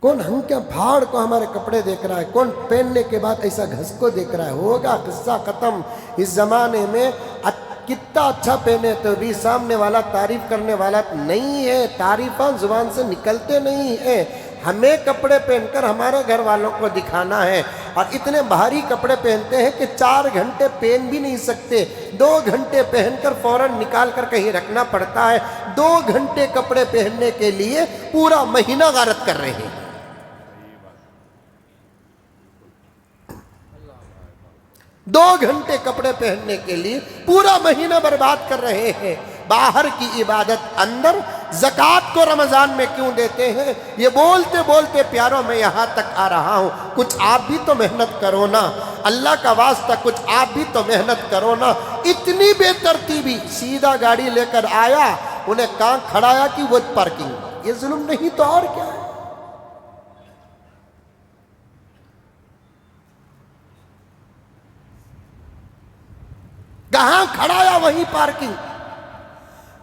کون ہم کیا بھاڑ کو ہمارے کپڑے دیکھ رہا ہے؟ کون پہننے کے بعد ایسا گھس کو دیکھ رہا ہے؟ ہوگا قصہ ختم۔ اس زمانے میں کتنا اچھا پہنے تو بھی سامنے والا تعریف کرنے والا نہیں ہے، تعریفاں زبان سے نکلتے نہیں ہیں۔ ہمیں کپڑے پہن کر ہمارے گھر والوں کو دکھانا ہے، اور اتنے بھاری کپڑے پہنتے ہیں کہ 4 گھنٹے پہن بھی نہیں سکتے، 2 گھنٹے پہن کر فوراً نکال کر کہیں رکھنا پڑتا ہے۔ 2 گھنٹے کپڑے پہننے کے لیے پورا مہینہ غارت کر رہے ہیں۔ 2 گھنٹے کپڑے پہننے کے لیے پورا مہینہ برباد کر رہے ہیں۔ باہر کی عبادت اندر، زکوٰۃ کو رمضان میں کیوں دیتے ہیں؟ یہ بولتے بولتے پیاروں میں یہاں تک آ رہا ہوں، کچھ آپ بھی تو محنت کرو نا، اللہ کا واسطہ کچھ آپ بھی تو محنت کرو نا۔ اتنی بے ترتیبی، سیدھا گاڑی لے کر آیا، انہیں کہاں کھڑایا کہ وہ پارکنگ، یہ ظلم نہیں تو اور کیا ہے؟ کہاں کھڑایا وہیں پارکنگ،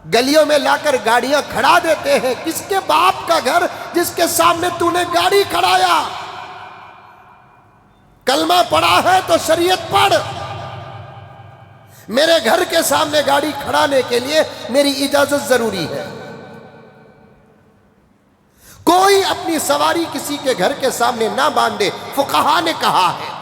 گلیوں میں لا کر گاڑیاں کھڑا دیتے ہیں۔ کس کے باپ کا گھر جس کے سامنے تو نے گاڑی کھڑایا؟ کلمہ پڑھا ہے تو شریعت پڑھ۔ میرے گھر کے سامنے گاڑی کھڑانے کے لیے میری اجازت ضروری ہے۔ کوئی اپنی سواری کسی کے گھر کے سامنے نہ باندھے، فقہا نے کہا ہے۔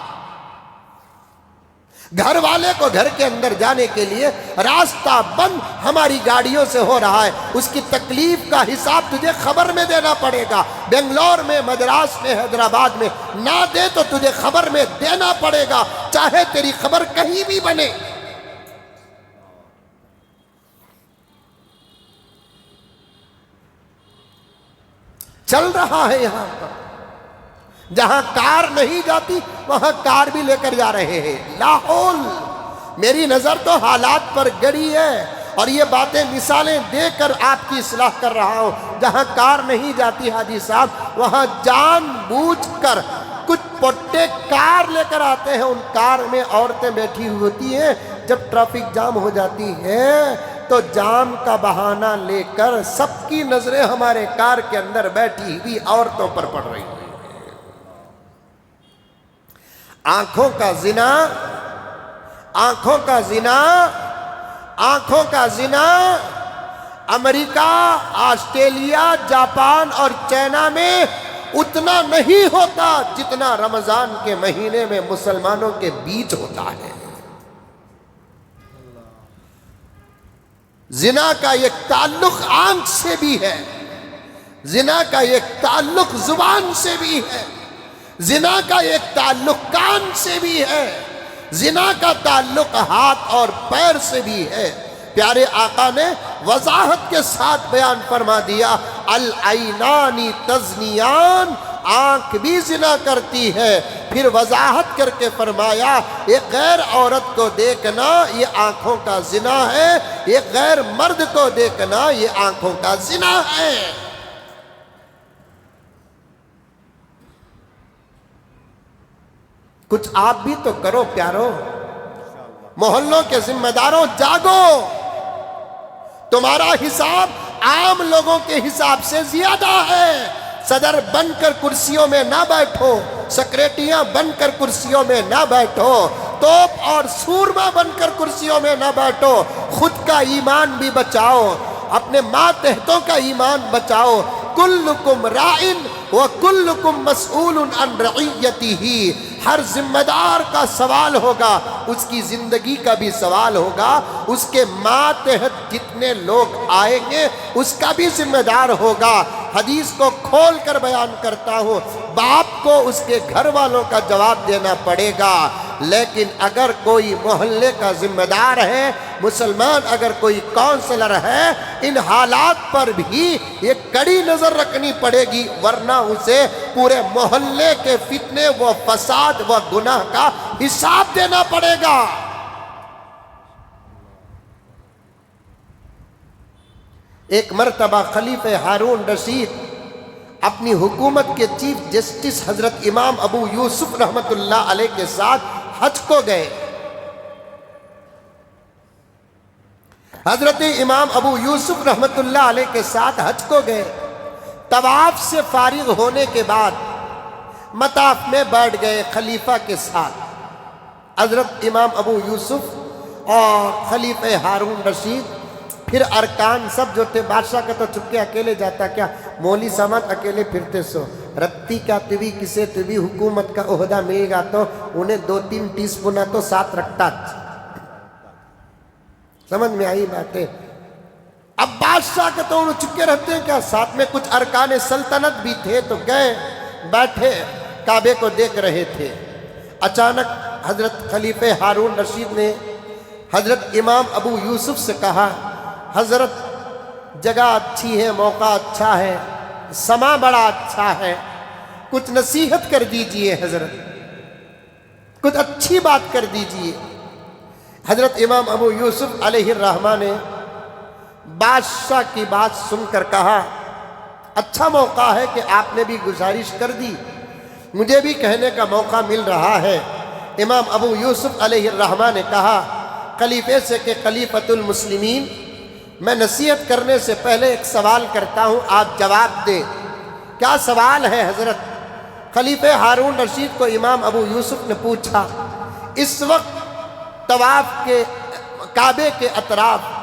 گھر والے کو گھر کے اندر جانے کے لیے راستہ بند ہماری گاڑیوں سے ہو رہا ہے، اس کی تکلیف کا حساب تجھے خبر میں دینا پڑے گا۔ بنگلور میں، مدراس میں، حیدرآباد میں نہ دے تو تجھے خبر میں دینا پڑے گا، چاہے تیری خبر کہیں بھی بنے۔ چل رہا ہے یہاں پر، جہاں کار نہیں جاتی وہاں کار بھی لے کر جا رہے ہیں۔ لاحول، میری نظر تو حالات پر گڑی ہے، اور یہ باتیں مثالیں دے کر آپ کی اصلاح کر رہا ہوں۔ جہاں کار نہیں جاتی حاجی صاحب، وہاں جان بوجھ کر کچھ پٹے کار لے کر آتے ہیں، ان کار میں عورتیں بیٹھی ہوتی ہیں۔ جب ٹریفک جام ہو جاتی ہے تو جام کا بہانہ لے کر سب کی نظریں ہمارے کار کے اندر بیٹھی ہوئی عورتوں پر پڑ رہی ہیں۔ آنکھوں کا زنا، آنکھوں کا زنا، آنکھوں کا زنا امریکہ، آسٹریلیا، جاپان اور چائنا میں اتنا نہیں ہوتا جتنا رمضان کے مہینے میں مسلمانوں کے بیچ ہوتا ہے۔ زنا کا ایک تعلق آنکھ سے بھی ہے، زنا کا ایک تعلق زبان سے بھی ہے، زنا کا ایک تعلق کان سے بھی ہے، زنا کا تعلق ہاتھ اور پیر سے بھی ہے۔ پیارے آقا نے وضاحت کے ساتھ بیان فرما دیا، العینانی تزنیان، آنکھ بھی زنا کرتی ہے۔ پھر وضاحت کر کے فرمایا، ایک غیر عورت کو دیکھنا یہ آنکھوں کا زنا ہے، ایک غیر مرد کو دیکھنا یہ آنکھوں کا زنا ہے۔ کچھ آپ بھی تو کرو پیارو، محلوں کے ذمہ داروں جاگو، تمہارا حساب عام لوگوں کے حساب سے زیادہ ہے۔ صدر بن کر کرسیوں میں نہ بیٹھو، سیکریٹریاں بن کر کرسیوں میں نہ بیٹھو، توپ اور سورما بن کر کرسیوں میں نہ بیٹھو، خود کا ایمان بھی بچاؤ، اپنے ماتحتوں کا ایمان بچاؤ۔ کلکم راعٍ وکلکم مسئول عن رعیتہ، ہر ذمہ دار کا سوال ہوگا، اس کی زندگی کا بھی سوال ہوگا، اس کے ماتحت جتنے لوگ آئیں گے اس کا بھی ذمہ دار ہوگا۔ حدیث کو کھول کر بیان کرتا ہوں، باپ کو اس کے گھر والوں کا جواب دینا پڑے گا، لیکن اگر کوئی محلے کا ذمہ دار ہے، مسلمان اگر کوئی کونسلر ہے، ان حالات پر بھی یہ کڑی نظر رکھنی پڑے گی، ورنہ اسے پورے محلے کے فتنے و فساد و گناہ کا حساب دینا پڑے گا۔ ایک مرتبہ خلیفہ ہارون رشید اپنی حکومت کے چیف جسٹس حضرت امام ابو یوسف رحمت اللہ علیہ کے ساتھ حج کو گئے۔ حضرت امام ابو یوسف رحمت اللہ علیہ کے ساتھ حج کو گئے۔ طواف سے فارغ ہونے کے بعد مطاف میں بیٹھ گئے خلیفہ کے ساتھ، حضرت امام ابو یوسف اور خلیفہ ہارون رشید، پھر ارکان سب جو تھے۔ بادشاہ کا تو چپکے اکیلے جاتا، کیا مولی سمت اکیلے پھرتے سو رتی کا تبھی کسے تبھی حکومت کا عہدہ ملے گا تو انہیں 2-3 ٹی سپون تو ساتھ رکھتا۔ سمجھ میں آئی باتیں؟ اب بادشاہ کے تو انہوں چپکے رہتے ہیں کیا، ساتھ میں کچھ ارکان سلطنت بھی تھے، تو گئے بیٹھے کعبے کو دیکھ رہے تھے۔ اچانک حضرت خلیفہ ہارون رشید نے حضرت امام ابو یوسف سے کہا، حضرت جگہ اچھی ہے، موقع اچھا ہے، سما بڑا اچھا ہے، کچھ نصیحت کر دیجئے حضرت، کچھ اچھی بات کر دیجئے۔ حضرت امام ابو یوسف علیہ الرحمہ نے بادشاہ کی بات سن کر کہا، اچھا موقع ہے کہ آپ نے بھی گزارش کر دی، مجھے بھی کہنے کا موقع مل رہا ہے۔ امام ابو یوسف علیہ الرحمہ نے کہا خلیفے سے کہ خلیفۃ المسلمین، میں نصیحت کرنے سے پہلے ایک سوال کرتا ہوں، آپ جواب دیں۔ کیا سوال ہے حضرت؟ خلیفہ ہارون رشید کو امام ابو یوسف نے پوچھا، اس وقت طواف کے کعبے کے اطراف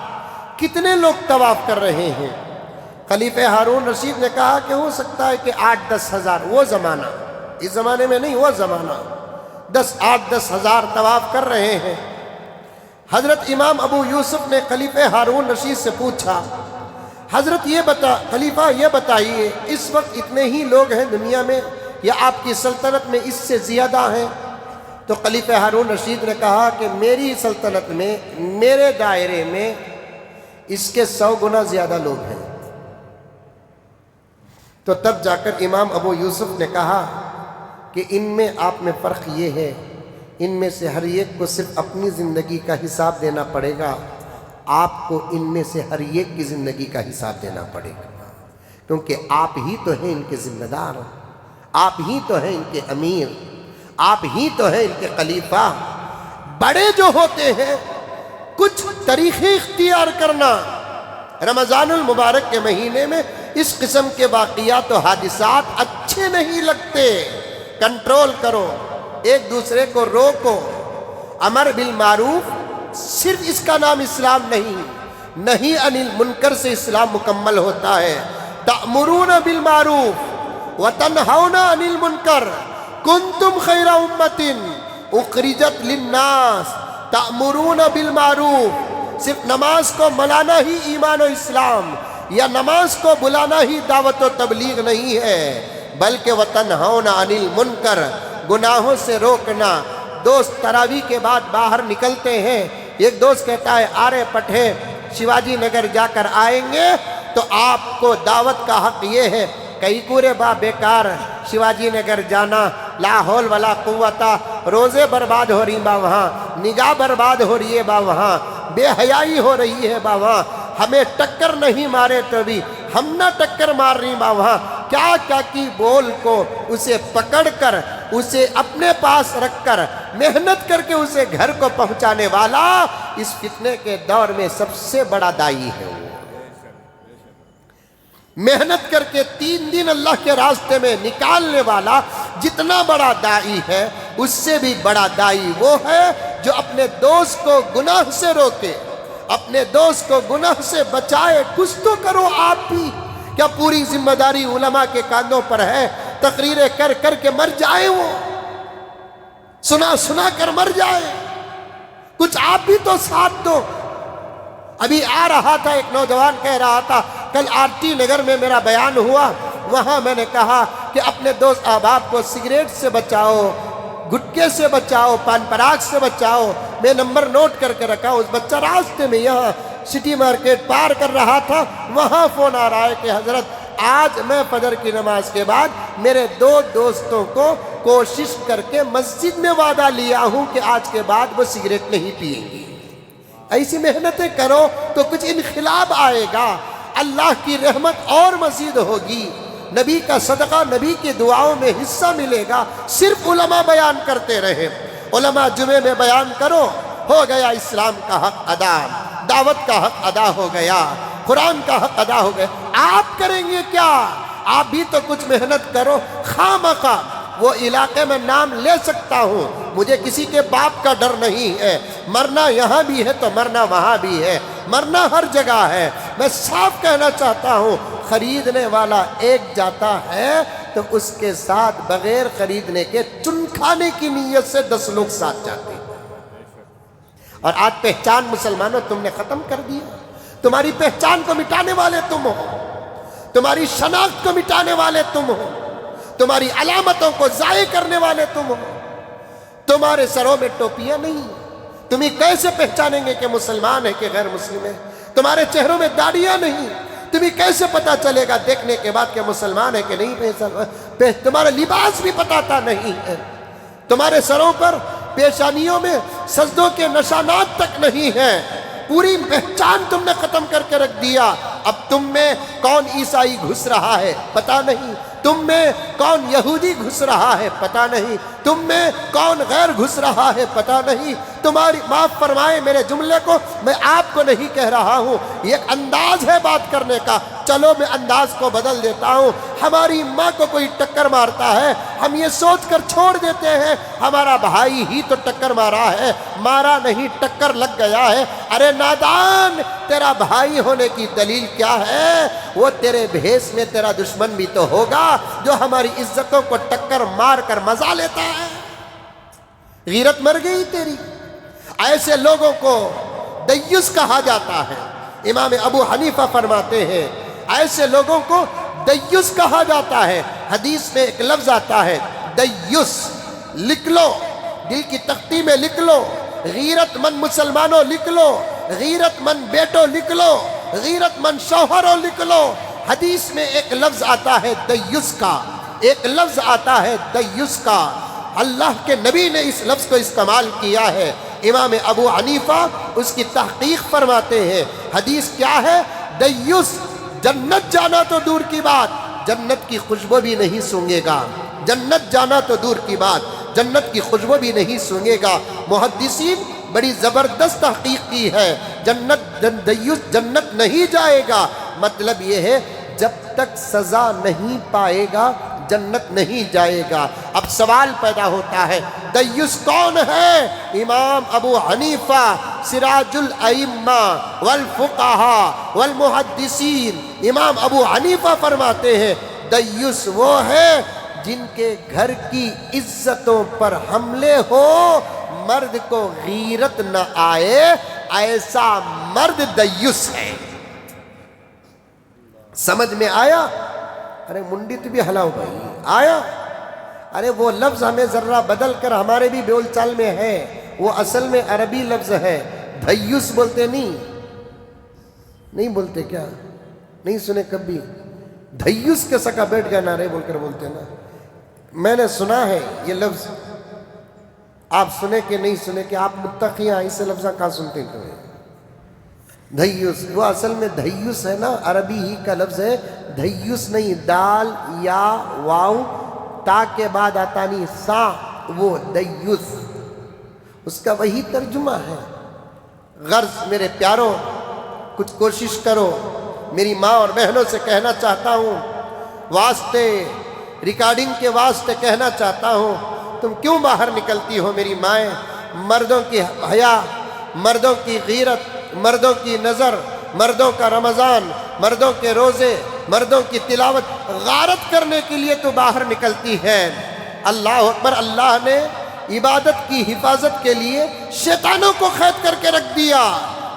کتنے لوگ طواف کر رہے ہیں؟ خلیفہ ہارون رشید نے کہا کہ ہو سکتا ہے کہ 8-10 ہزار، وہ زمانہ، اس زمانے میں نہیں، وہ زمانہ 8-10 ہزار طواف کر رہے ہیں۔ حضرت امام ابو یوسف نے خلیفہ ہارون رشید سے پوچھا، حضرت خلیفہ یہ بتائیے، اس وقت اتنے ہی لوگ ہیں دنیا میں یا آپ کی سلطنت میں اس سے زیادہ ہیں؟ تو خلیفہ ہارون رشید نے کہا کہ میری سلطنت میں، میرے دائرے میں اس کے 100 گنا زیادہ لوگ ہیں۔ تو تب جا کر امام ابو یوسف نے کہا کہ ان میں آپ میں فرق یہ ہے، ان میں سے ہر ایک کو صرف اپنی زندگی کا حساب دینا پڑے گا، آپ کو ان میں سے ہر ایک کی زندگی کا حساب دینا پڑے گا، کیونکہ آپ ہی تو ہیں ان کے ذمہ دار، آپ ہی تو ہیں ان کے امیر، آپ ہی تو ہیں ان کے خلیفہ۔ بڑے جو ہوتے ہیں کچھ طریقے اختیار کرنا، رمضان المبارک کے مہینے میں اس قسم کے واقعات و حادثات اچھے نہیں لگتے، کنٹرول کرو، ایک دوسرے کو روکو، امر بالمعروف، صرف اس کا نام اسلام نہیں، نہی عن المنکر سے اسلام مکمل ہوتا ہے۔ تأمرون بالمعروف وتنہون عن المنکر کنتم خیر امت اخرجت للناس۔ تأمرون بالمعروف، صرف نماز کو ملانا ہی ایمان و اسلام یا نماز کو بلانا ہی دعوت و تبلیغ نہیں ہے، بلکہ وتنہون عن المنکر، گناہوں سے روکنا۔ دوست تراویح کے بعد باہر نکلتے ہیں، ایک دوست کہتا ہے آرے پٹھے شیواجی نگر جا کر آئیں گے، تو آپ کو دعوت کا حق یہ ہے، کئی کورے با بیکار شیواجی نگر جانا، لا حول ولا قوتا، روزے برباد ہو رہی با وہاں، نگاہ برباد ہو رہی ہے با وہاں، بے حیائی ہو رہی ہے با وہاں، ہمیں ٹکر نہیں مارے تو بھی ہم نہ ٹکر مار رہی با وہاں، کیا کیا کی بول کو اسے پکڑ کر، اسے اپنے پاس رکھ کر، محنت کر کے اسے گھر کو پہنچانے والا اس فتنے کے دور میں سب سے بڑا دائی ہے۔ وہ محنت کر کے 3 دن اللہ کے راستے میں نکالنے والا جتنا بڑا دائی ہے، اس سے بھی بڑا دائی وہ ہے جو اپنے دوست کو گناہ سے روکے، اپنے دوست کو گناہ سے بچائے۔ کچھ تو کرو آپ بھی، کیا پوری ذمہ داری علماء کے کاندھوں پر ہے؟ تقریریں کر کر کے مر جائے، وہ سنا سنا کر مر جائے، کچھ آپ بھی تو ساتھ دو۔ ابھی آ رہا تھا ایک نوجوان کہہ رہا تھا، کل آرٹی نگر میں میرا بیان ہوا، وہاں میں نے کہا کہ اپنے دوست احباب کو سگریٹ سے بچاؤ، گٹکے سے بچاؤ، پان پراگ سے بچاؤ۔ میں نمبر نوٹ کر کے رکھا، اس بچہ راستے میں یہاں سٹی مارکیٹ پار کر رہا تھا، وہاں فون آ رہا ہے کہ حضرت آج میں فجر کی نماز کے بعد میرے 2 دوستوں کو کوشش کر کے مسجد میں وعدہ لیا ہوں کہ آج کے بعد وہ سگریٹ نہیں پئیں گے۔ ایسی محنتیں کرو تو کچھ انقلاب آئے گا، اللہ کی رحمت اور مزید ہوگی، نبی کا صدقہ، نبی کی دعاؤں میں حصہ ملے گا۔ صرف علماء بیان کرتے رہے، علماء جمعے میں بیان کرو، ہو گیا اسلام کا حق ادا، دعوت کا حق ادا ہو گیا، قرآن کا حق ادا ہو گیا۔ آپ کریں گے کیا؟ آپ بھی تو کچھ محنت کرو. خامخواہ وہ علاقے میں نام لے سکتا ہوں, مجھے کسی کے باپ کا ڈر نہیں ہے. مرنا یہاں بھی ہے تو مرنا وہاں بھی ہے, مرنا ہر جگہ ہے. میں صاف کہنا چاہتا ہوں, خریدنے والا ایک جاتا ہے تو اس کے ساتھ بغیر خریدنے کے چن کھانے کی نیت سے 10 لوگ ساتھ جاتے ہیں. اور آج پہچان مسلمانوں تم نے ختم کر دیا. تمہاری پہچان کو مٹانے والے تم ہو, تمہاری شناخت کو مٹانے والے تم ہو, تمہاری علامتوں کو ضائع کرنے والے تم ہو. تمہارے سروں میں ٹوپیاں نہیں, تمہیں کیسے پہچانیں گے کہ مسلمان ہے کہ غیر مسلم ہے؟ تمہارے چہروں میں داڑیاں نہیں, تمہیں کیسے پتا چلے گا دیکھنے کے بعد کہ مسلمان ہے کہ نہیں؟ تمہارا لباس بھی بتاتا نہیں ہے. تمہارے سروں پر پیشانیوں میں سجدوں کے نشانات تک نہیں ہیں. پوری پہچان تم نے ختم کر کے رکھ دیا. اب تم میں کون عیسائی گھس رہا ہے پتہ نہیں, تم میں کون یہودی گھس رہا ہے پتہ نہیں, تم میں کون غیر گھس رہا ہے پتہ نہیں. تمہاری معاف فرمائے میرے جملے کو, میں آپ کو نہیں کہہ رہا ہوں, یہ ایک انداز ہے بات کرنے کا. چلو میں انداز کو بدل دیتا ہوں. ہماری ماں کو کوئی ٹکر مارتا ہے, ہم یہ سوچ کر چھوڑ دیتے ہیں ہمارا بھائی ہی تو ٹکر مارا ہے, مارا نہیں ٹکر لگ گیا ہے. ارے نادان, تیرا بھائی ہونے کی دلیل کیا ہے؟ وہ تیرے بھیس میں تیرا دشمن بھی تو ہوگا جو ہماری عزتوں کو ٹکر مار کر مزہ لیتا ہے. غیرت مر گئی تیری. ایسے لوگوں کو دیوس کہا جاتا ہے. امام ابو حنیفہ فرماتے ہیں ایسے لوگوں کو دیوس کہا جاتا ہے. حدیث میں ایک لفظ آتا ہے دیوس, لکھ لو, دل کی تختی میں لکھ لو. غیرت مند مسلمانوں لکھ لو, غیرت مند بیٹوں لکھ لو, غیرت مند شوہروں لکھ لو. حدیث میں ایک لفظ آتا ہے دیوس کا, ایک لفظ آتا ہے دیوس کا. اللہ کے نبی نے اس لفظ کو استعمال کیا ہے. امام ابو حنیفہ اس کی تحقیق فرماتے ہیں. حدیث کیا ہے؟ دیوس جنت جانا تو دور کی بات, جنت کی خوشبو بھی نہیں سونگے گا. جنت جانا تو دور کی بات, جنت کی خوشبو بھی نہیں سونگے گا. محدثین بڑی زبردست تحقیق کی ہے. دیوس جنت نہیں جائے گا, مطلب یہ ہے جب تک سزا نہیں پائے گا جنت نہیں جائے گا. اب سوال پیدا ہوتا ہے دیوس کون ہے؟ امام ابو حنیفہ سراج الائمہ والفقہاء والمحدثین, امام ابو حنیفہ فرماتے ہیں دیوس وہ ہے جن کے گھر کی عزتوں پر حملے ہو, مرد کو غیرت نہ آئے, ایسا مرد دیوس ہے. سمجھ میں آیا؟ ارے منڈی تو بھی ہلاؤ بھائی, آیا؟ ارے وہ لفظ ہمیں ذرہ بدل کر ہمارے بھی بول چال میں ہے, وہ اصل میں عربی لفظ ہے. دیوس بولتے نہیں بولتے کیا؟ نہیں سنے کبھی؟ دیوس کے سکا بیٹھ گیا نعرے بول کر بولتے نا. میں نے سنا ہے یہ لفظ, آپ سنے کہ نہیں سنے کہ آپ متقیاں اسے لفظہ کہاں سنتے ہیں تمہیں؟ دیوس, وہ اصل میں دیوس ہے نا, عربی ہی کا لفظ ہے. دیوس نہیں, دال یا واو تا کے بعد آتا نہیں سا, وہ دیوس, اس کا وہی ترجمہ ہے. غرض میرے پیاروں, کچھ کوشش کرو. میری ماں اور بہنوں سے کہنا چاہتا ہوں, واسطے ریکارڈنگ کے واسطے کہنا چاہتا ہوں, تم کیوں باہر نکلتی ہو میری مائیں؟ مردوں کی حیا, مردوں کی غیرت, مردوں کی نظر, مردوں کا رمضان, مردوں کے روزے, مردوں کی تلاوت غارت کرنے کے لیے تو باہر نکلتی ہے. اللہ اکبر, اللہ نے عبادت کی حفاظت کے لیے شیطانوں کو قید کر کے رکھ دیا,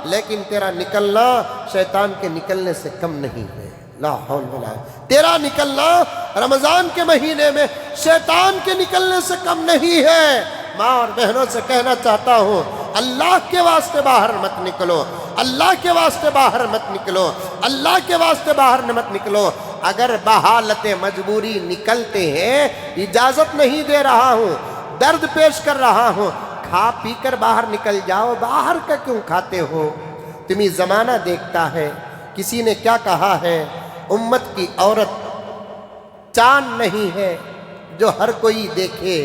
لیکن تیرا نکلنا شیطان کے نکلنے سے کم نہیں ہے. لا حول ولا قوة. تیرا نکلنا رمضان کے مہینے میں شیطان کے نکلنے سے کم نہیں ہے. ماں اور بہنوں سے کہنا چاہتا ہوں, اللہ کے واسطے باہر مت نکلو, اللہ کے واسطے باہر مت نکلو, اللہ کے واسطے باہر مت نکلو. اگر بحالت مجبوری نکلتے ہیں, اجازت نہیں دے رہا ہوں, درد پیش کر رہا ہوں, کھا پی کر باہر نکل جاؤ. باہر کا کیوں کھاتے ہو؟ تمہیں زمانہ دیکھتا ہے. کسی نے کیا کہا ہے, امت کی عورت چاند نہیں ہے جو ہر کوئی دیکھے,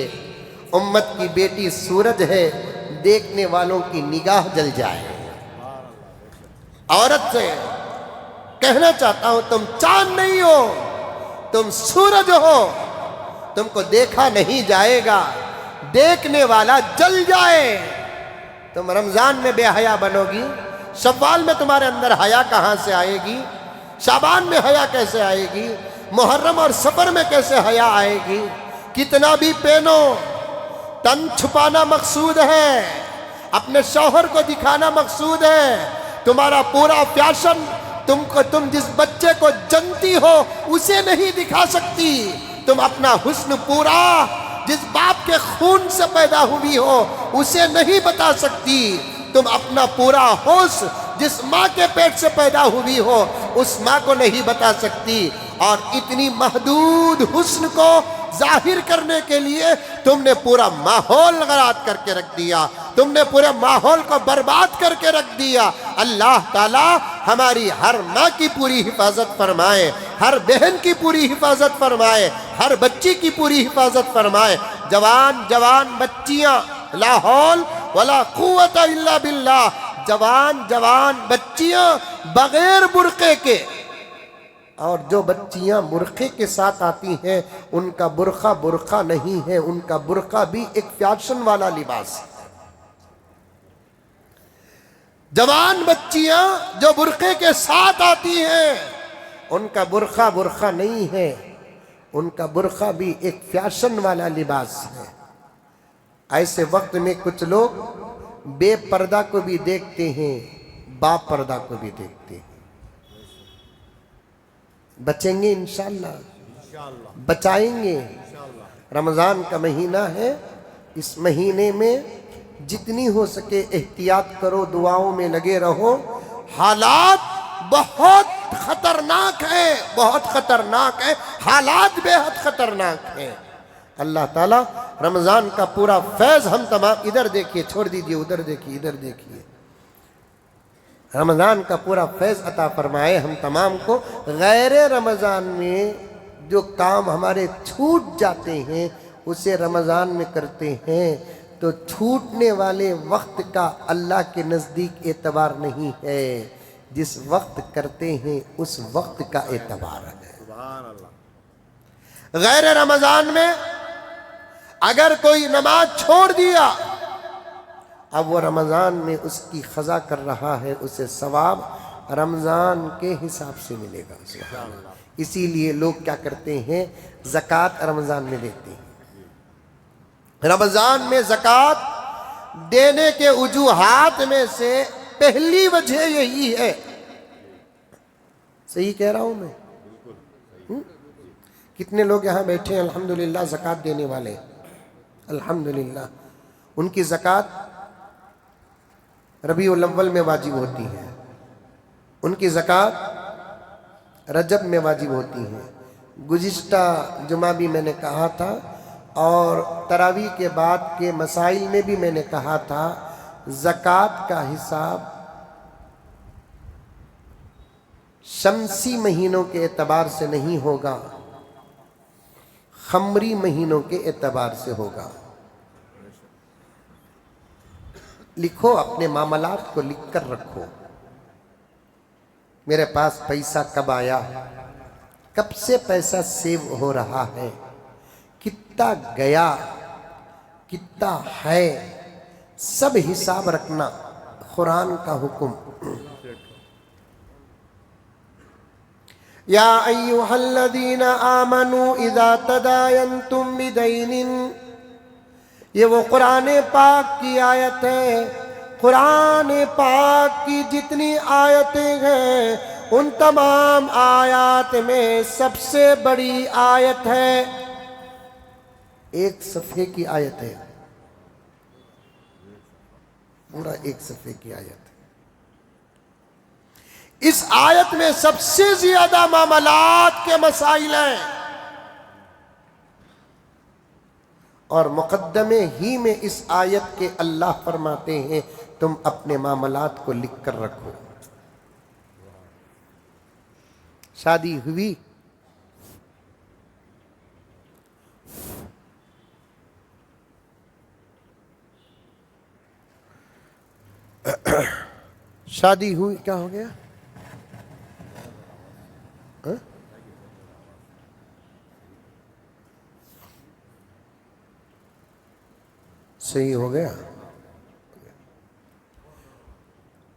امت کی بیٹی سورج ہے دیکھنے والوں کی نگاہ جل جائے. عورت سے کہنا چاہتا ہوں تم چاند نہیں ہو, تم سورج ہو، تم کو دیکھا نہیں جائے گا، دیکھنے والا جل جائے۔ تم رمضان میں بے حیا بنو گی، شوال میں تمہارے اندر حیا کہاں سے آئے گی؟ شعبان میں حیا کیسے آئے گی؟ محرم اور سفر میں کیسے حیا آئے گی؟ کتنا بھی پہنو، تن چھپانا مقصود ہے، اپنے شوہر کو دکھانا مقصود ہے۔ تمہارا پورا فیشن تم جس بچے کو جنتی ہو اسے نہیں دکھا سکتی۔ تم اپنا حسن پورا جس باپ کے خون سے پیدا ہوئی ہو اسے نہیں بتا سکتی۔ تم اپنا پورا حسن جس ماں کے پیٹ سے پیدا ہوئی ہو اس ماں کو نہیں بتا سکتی۔ اور اتنی محدود حسن کو ظاہر کرنے کے لیے تم نے پورا ماحول غارت کر کے رکھ دیا، تم نے پورے ماحول کو برباد کر کے رکھ دیا۔ اللہ تعالی ہماری ہر ماں کی پوری حفاظت فرمائے، ہر بہن کی پوری حفاظت فرمائے، ہر بچی کی پوری حفاظت فرمائے۔ جوان بچیاں، لا حول ولا قوت الا باللہ، جوان بچیاں بغیر برقعے کے، اور جو بچیاں برقعے کے ساتھ آتی ہیں ان کا برقع نہیں ہے، ان کا برقع بھی ایک فیشن والا لباس ہے۔ جوان بچیاں جو برقعے کے ساتھ آتی ہیں ان کا برقع نہیں ہے، ان کا برقع بھی ایک فیشن والا لباس ہے۔ ایسے وقت میں کچھ لوگ بے پردہ کو بھی دیکھتے ہیں، با پردہ کو بھی دیکھتے ہیں۔ بچیں گے انشاءاللہ، بچائیں گے۔ رمضان کا مہینہ ہے، اس مہینے میں جتنی ہو سکے احتیاط کرو، دعاؤں میں لگے رہو۔ حالات بہت خطرناک ہیں، بہت خطرناک ہیں، حالات بے حد خطرناک ہیں۔ اللہ تعالیٰ رمضان کا پورا فیض ہم تمام، ادھر دیکھیے، چھوڑ دیجئے، ادھر دیکھیے، ادھر دیکھیے، رمضان کا پورا فیض عطا فرمائے ہم تمام کو۔ غیر رمضان میں جو کام ہمارے چھوٹ جاتے ہیں اسے رمضان میں کرتے ہیں تو چھوٹنے والے وقت کا اللہ کے نزدیک اعتبار نہیں ہے، جس وقت کرتے ہیں اس وقت کا اعتبار ہے۔ سبحان اللہ۔ غیر رمضان میں اگر کوئی نماز چھوڑ دیا، اب وہ رمضان میں اس کی قضا کر رہا ہے، اسے ثواب رمضان کے حساب سے ملے گا۔ سبحان اللہ۔ اسی لیے لوگ کیا کرتے ہیں، زکوٰۃ رمضان میں دیتے ہیں۔ رمضان میں زکوٰۃ دینے کے وجوہات میں سے پہلی وجہ یہی ہے۔ صحیح کہہ رہا ہوں میں؟ کتنے لوگ یہاں بیٹھے ہیں الحمدللہ زکوٰۃ دینے والے؟ الحمدللہ ان کی زکوٰۃ ربیع الاول میں واجب ہوتی ہے، ان کی زکوٰۃ رجب میں واجب ہوتی ہے۔ گزشتہ جمعہ بھی میں نے کہا تھا اور تراویح کے بعد کے مسائل میں بھی میں نے کہا تھا، زکوٰۃ کا حساب شمسی مہینوں کے اعتبار سے نہیں ہوگا، قمری مہینوں کے اعتبار سے ہوگا۔ لکھو، اپنے معاملات کو لکھ کر رکھو۔ میرے پاس پیسہ کب آیا، کب سے پیسہ سیو ہو رہا ہے، کتنا گیا، کتنا ہے، سب حساب رکھنا، قرآن کا حکم۔ یا ایھا الذین آمنوا اذا تداینتم بدین، یہ وہ قرآن پاک کی آیت ہے۔ قرآن پاک کی جتنی آیتیں ہیں ان تمام آیات میں سب سے بڑی آیت ہے، ایک صفحے کی آیت ہے، پورا ایک صفحے کی آیت ہے۔ اس آیت میں سب سے زیادہ معاملات کے مسائل ہیں، اور مقدمے ہی میں اس آیت کے اللہ فرماتے ہیں تم اپنے معاملات کو لکھ کر رکھو۔ شادی ہوئی، شادی ہوئی، کیا ہو گیا؟ صحیح ہو گیا,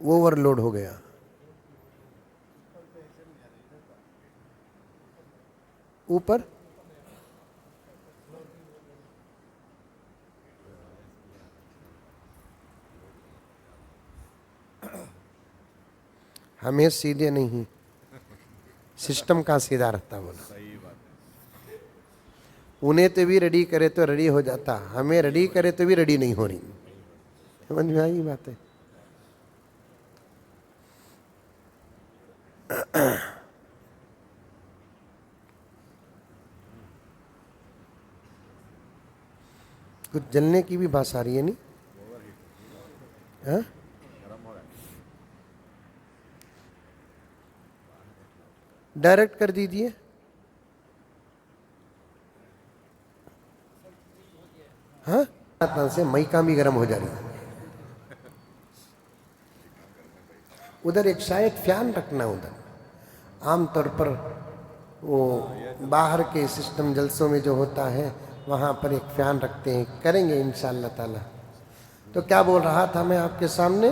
اوور لوڈ ہو گیا. اوپر ہمیں سیدھے نہیں, سسٹم کا سیدھا رہتا بولا. انہیں تو بھی ریڈی کرے تو ریڈی ہو جاتا, ہمیں ریڈی کرے تو بھی ریڈی نہیں ہو رہی. سمجھ میں آئی بات ہے؟ کچھ جلنے کی بھی بات آ رہی ہے نہیں؟ ہاں ڈائریکٹ کر دیجیے. ہاں سے مئی کا بھی گرم ہو جا رہی ہے. ادھر ایک شاید فین رکھنا, ادھر عام طور پر وہ باہر کے سسٹم جلسوں میں جو ہوتا ہے وہاں پر ایک فین رکھتے ہیں, کریں گے انشاءاللہ تعالی. تو کیا بول رہا تھا میں آپ کے سامنے؟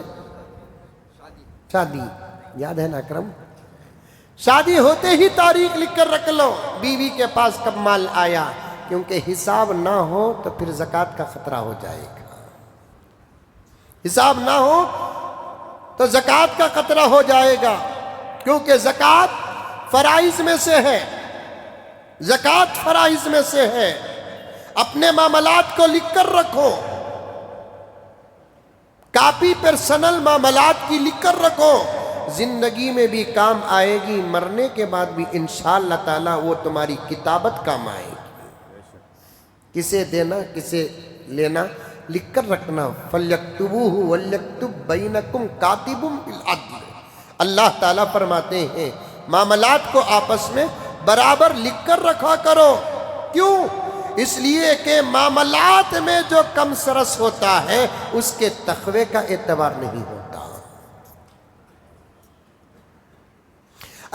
شادی یاد ہے نا اکرم؟ شادی ہوتے ہی تاریخ لکھ کر رکھ لو, بیوی کے پاس کب مال آیا, کیونکہ حساب نہ ہو تو پھر زکوٰۃ کا خطرہ ہو جائے گا. حساب نہ ہو تو زکوٰۃ کا خطرہ ہو جائے گا, کیونکہ زکوٰۃ فرائض میں سے ہے. زکوٰۃ فرائض میں سے ہے. اپنے معاملات کو لکھ کر رکھو, کاپی پرسنل معاملات کی لکھ کر رکھو, زندگی میں بھی کام آئے گی, مرنے کے بعد بھی انشاءاللہ تعالی وہ تمہاری کتابت کام آئے گی. کسے دینا کسے لینا لکھ کر رکھنا. فَلْيَكْتُبُوهُ وَلْيَكْتُبْ بَيْنَكُمْ كَاتِبٌ بِالْعَدْلِ. اللہ تعالیٰ فرماتے ہیں معاملات کو آپس میں برابر لکھ کر رکھا کرو. کیوں؟ اس لیے کہ معاملات میں جو کم سرس ہوتا ہے اس کے تقوی کا اعتبار نہیں ہوتا.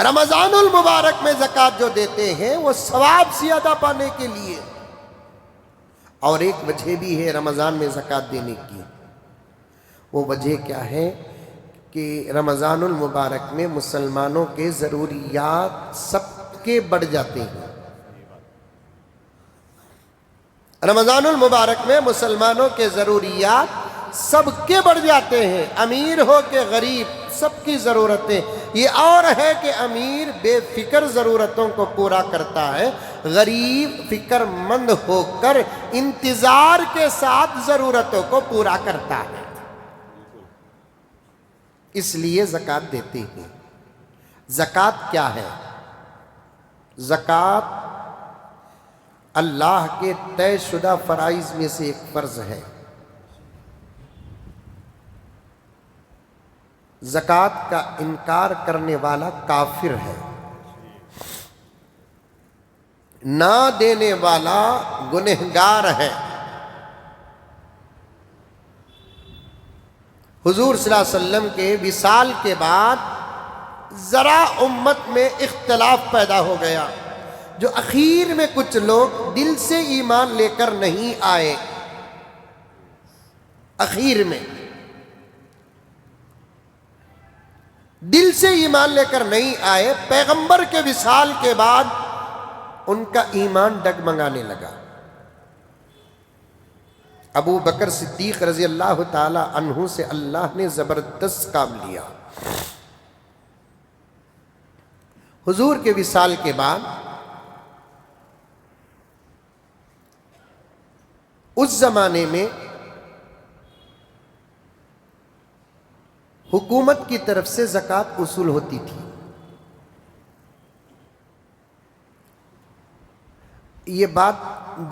رمضان المبارک میں زکوٰۃ جو دیتے ہیں وہ ثواب زیادہ پانے کے لیے. اور ایک وجہ بھی ہے رمضان میں زکوٰۃ دینے کی. وہ وجہ کیا ہے کہ رمضان المبارک میں مسلمانوں کے ضروریات سب کے بڑھ جاتے ہیں. رمضان المبارک میں مسلمانوں کے ضروریات سب کے بڑھ جاتے ہیں. امیر ہو کہ غریب سب کی ضرورتیں. یہ اور ہے کہ امیر بے فکر ضرورتوں کو پورا کرتا ہے, غریب فکر مند ہو کر انتظار کے ساتھ ضرورتوں کو پورا کرتا ہے. اس لیے زکوٰۃ دیتے ہیں. زکوٰۃ کیا ہے؟ زکوٰۃ اللہ کے طے شدہ فرائض میں سے ایک فرض ہے. زکوٰۃ کا انکار کرنے والا کافر ہے, نہ دینے والا گنہگار ہے. حضور صلی اللہ علیہ وسلم کے وصال کے بعد ذرا امت میں اختلاف پیدا ہو گیا, جو اخیر میں کچھ لوگ دل سے ایمان لے کر نہیں آئے. اخیر میں دل سے ایمان لے کر نہیں آئے, پیغمبر کے وصال کے بعد ان کا ایمان ڈگمگانے لگا. ابو بکر صدیق رضی اللہ تعالی عنہ سے اللہ نے زبردست کام لیا. حضور کے وصال کے بعد اس زمانے میں حکومت کی طرف سے زکوٰۃ وصول ہوتی تھی. یہ بات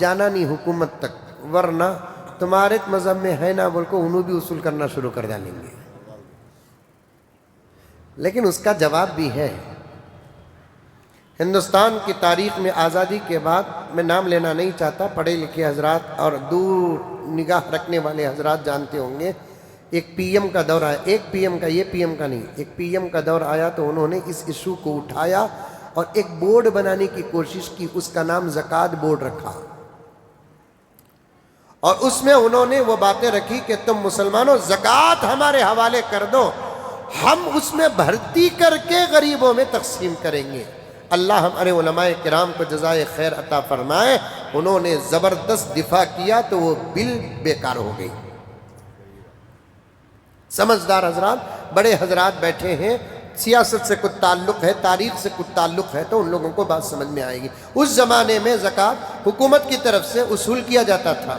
جانا نہیں حکومت تک, ورنہ تمہارے مذہب میں ہے نا بول کو انہوں بھی وصول کرنا شروع کر ڈالیں گے. لیکن اس کا جواب بھی ہے. ہندوستان کی تاریخ میں آزادی کے بعد, میں نام لینا نہیں چاہتا, پڑھے لکھے حضرات اور دور نگاہ رکھنے والے حضرات جانتے ہوں گے, ایک پی ایم کا دور آیا. ایک پی ایم کا, یہ پی ایم کا نہیں, ایک پی ایم کا دور آیا تو انہوں نے اس ایشو کو اٹھایا اور ایک بورڈ بنانے کی کوشش کی. اس کا نام زکوٰۃ بورڈ رکھا. اور اس میں انہوں نے وہ باتیں رکھی کہ تم مسلمانوں زکوٰۃ ہمارے حوالے کر دو، ہم اس میں بھرتی کر کے غریبوں میں تقسیم کریں گے۔ اللہ ہمارے علماء کرام کو جزائے خیر عطا فرمائے، انہوں نے زبردست دفاع کیا تو وہ بل بیکار ہو گئی۔ سمجھدار حضرات، بڑے حضرات بیٹھے ہیں، سیاست سے کچھ تعلق ہے، تاریخ سے کچھ تعلق ہے، تو ان لوگوں کو بات سمجھ میں آئے گی۔ اس زمانے میں زکوٰۃ حکومت کی طرف سے اصول کیا جاتا تھا۔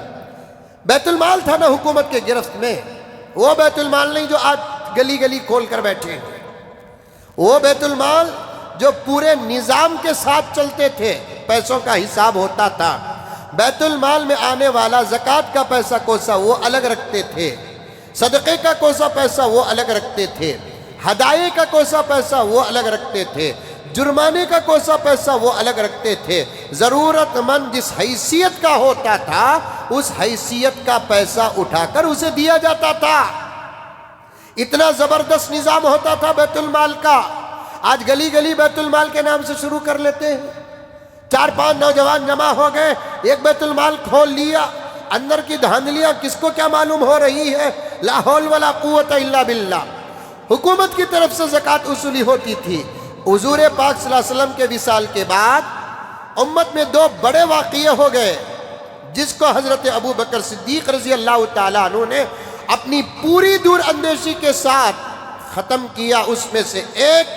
بیت المال تھا نا حکومت کے گرفت میں، وہ بیت المال نہیں جو آج گلی گلی کھول کر بیٹھے ہیں، وہ بیت المال جو پورے نظام کے ساتھ چلتے تھے، پیسوں کا حساب ہوتا تھا۔ بیت المال میں آنے والا زکوٰۃ کا پیسہ کوسا وہ الگ رکھتے تھے، صدقے کا کوسا پیسہ وہ الگ رکھتے تھے، ہدایے کا کوسا پیسہ وہ الگ رکھتے تھے، جرمانے کا کوسا پیسہ وہ الگ رکھتے تھے۔ ضرورت مند جس حیثیت کا ہوتا تھا اس حیثیت کا پیسہ اٹھا کر اسے دیا جاتا تھا۔ اتنا زبردست نظام ہوتا تھا بیت المال کا۔ آج گلی گلی بیت المال کے نام سے شروع کر لیتے ہیں، 4-5 نوجوان جمع ہو گئے، ایک بیت المال کھول لیا، اندر کی دھاندلیاں کس کو کیا معلوم ہو رہی ہے، لا حول ولا قوت الا باللہ۔ حکومت کی طرف سے زکوٰۃ وصولی ہوتی تھی۔ حضور پاک صلی اللہ علیہ وسلم کے وصال کے بعد امت میں 2 بڑے واقعے ہو گئے، جس کو حضرت ابو بکر صدیق رضی اللہ تعالیٰ عنہ نے اپنی پوری دور اندیشی کے ساتھ ختم کیا۔ اس میں سے ایک،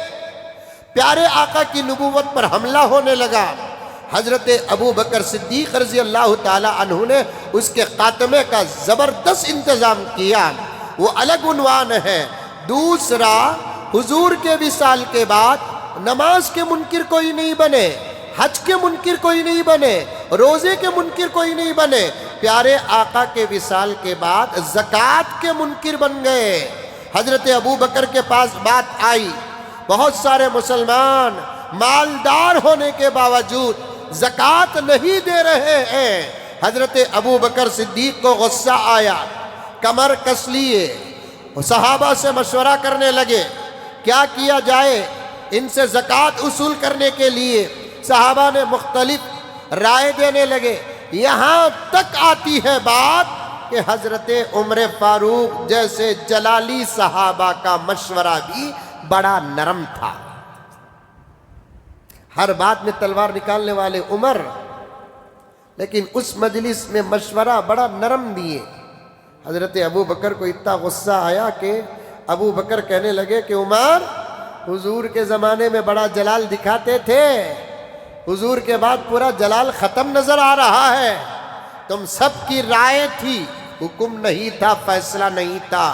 پیارے آقا کی نبوت پر حملہ ہونے لگا، حضرت ابو بکر صدیق رضی اللہ تعالیٰ عنہ نے اس کے خاتمے کا زبردست انتظام کیا، وہ الگ عنوان ہے۔ دوسرا، حضور کے وصال کے بعد نماز کے منکر کوئی نہیں بنے، حج کے منکر کوئی نہیں بنے، روزے کے منکر کوئی نہیں بنے، پیارے آقا کے وصال کے بعد زکوٰۃ کے منکر بن گئے۔ حضرت ابو بکر کے پاس بات آئی، بہت سارے مسلمان مالدار ہونے کے باوجود زکوٰۃ نہیں دے رہے ہیں۔ حضرت ابو بکر صدیق کو غصہ آیا، کمر کس لیے صحابہ سے مشورہ کرنے لگے کیا کیا جائے ان سے زکوٰۃ وصول کرنے کے لیے۔ صحابہ نے مختلف رائے دینے لگے، یہاں تک آتی ہے بات کہ حضرت عمر فاروق جیسے جلالی صحابہ کا مشورہ بھی بڑا نرم تھا۔ ہر بات میں تلوار نکالنے والے عمر، لیکن اس مجلس میں مشورہ بڑا نرم دیے۔ حضرت ابو بکر کو اتنا غصہ آیا کہ ابو بکر کہنے لگے کہ عمر، حضور کے زمانے میں بڑا جلال دکھاتے تھے، حضور کے بعد پورا جلال ختم نظر آ رہا ہے، تم سب کی رائے تھی، حکم نہیں تھا، فیصلہ نہیں تھا،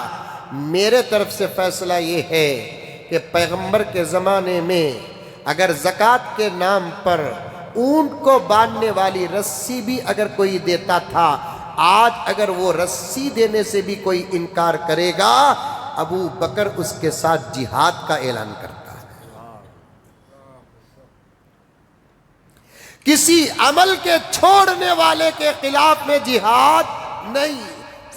میرے طرف سے فیصلہ یہ ہے کہ پیغمبر کے زمانے میں اگر زکوٰۃ کے نام پر اونٹ کو باندھنے والی رسی بھی اگر کوئی دیتا تھا، آج اگر وہ رسی دینے سے بھی کوئی انکار کرے گا، ابو بکر اس کے ساتھ جہاد کا اعلان کرتا ہے۔ کسی عمل کے چھوڑنے والے کے خلاف میں جہاد نہیں،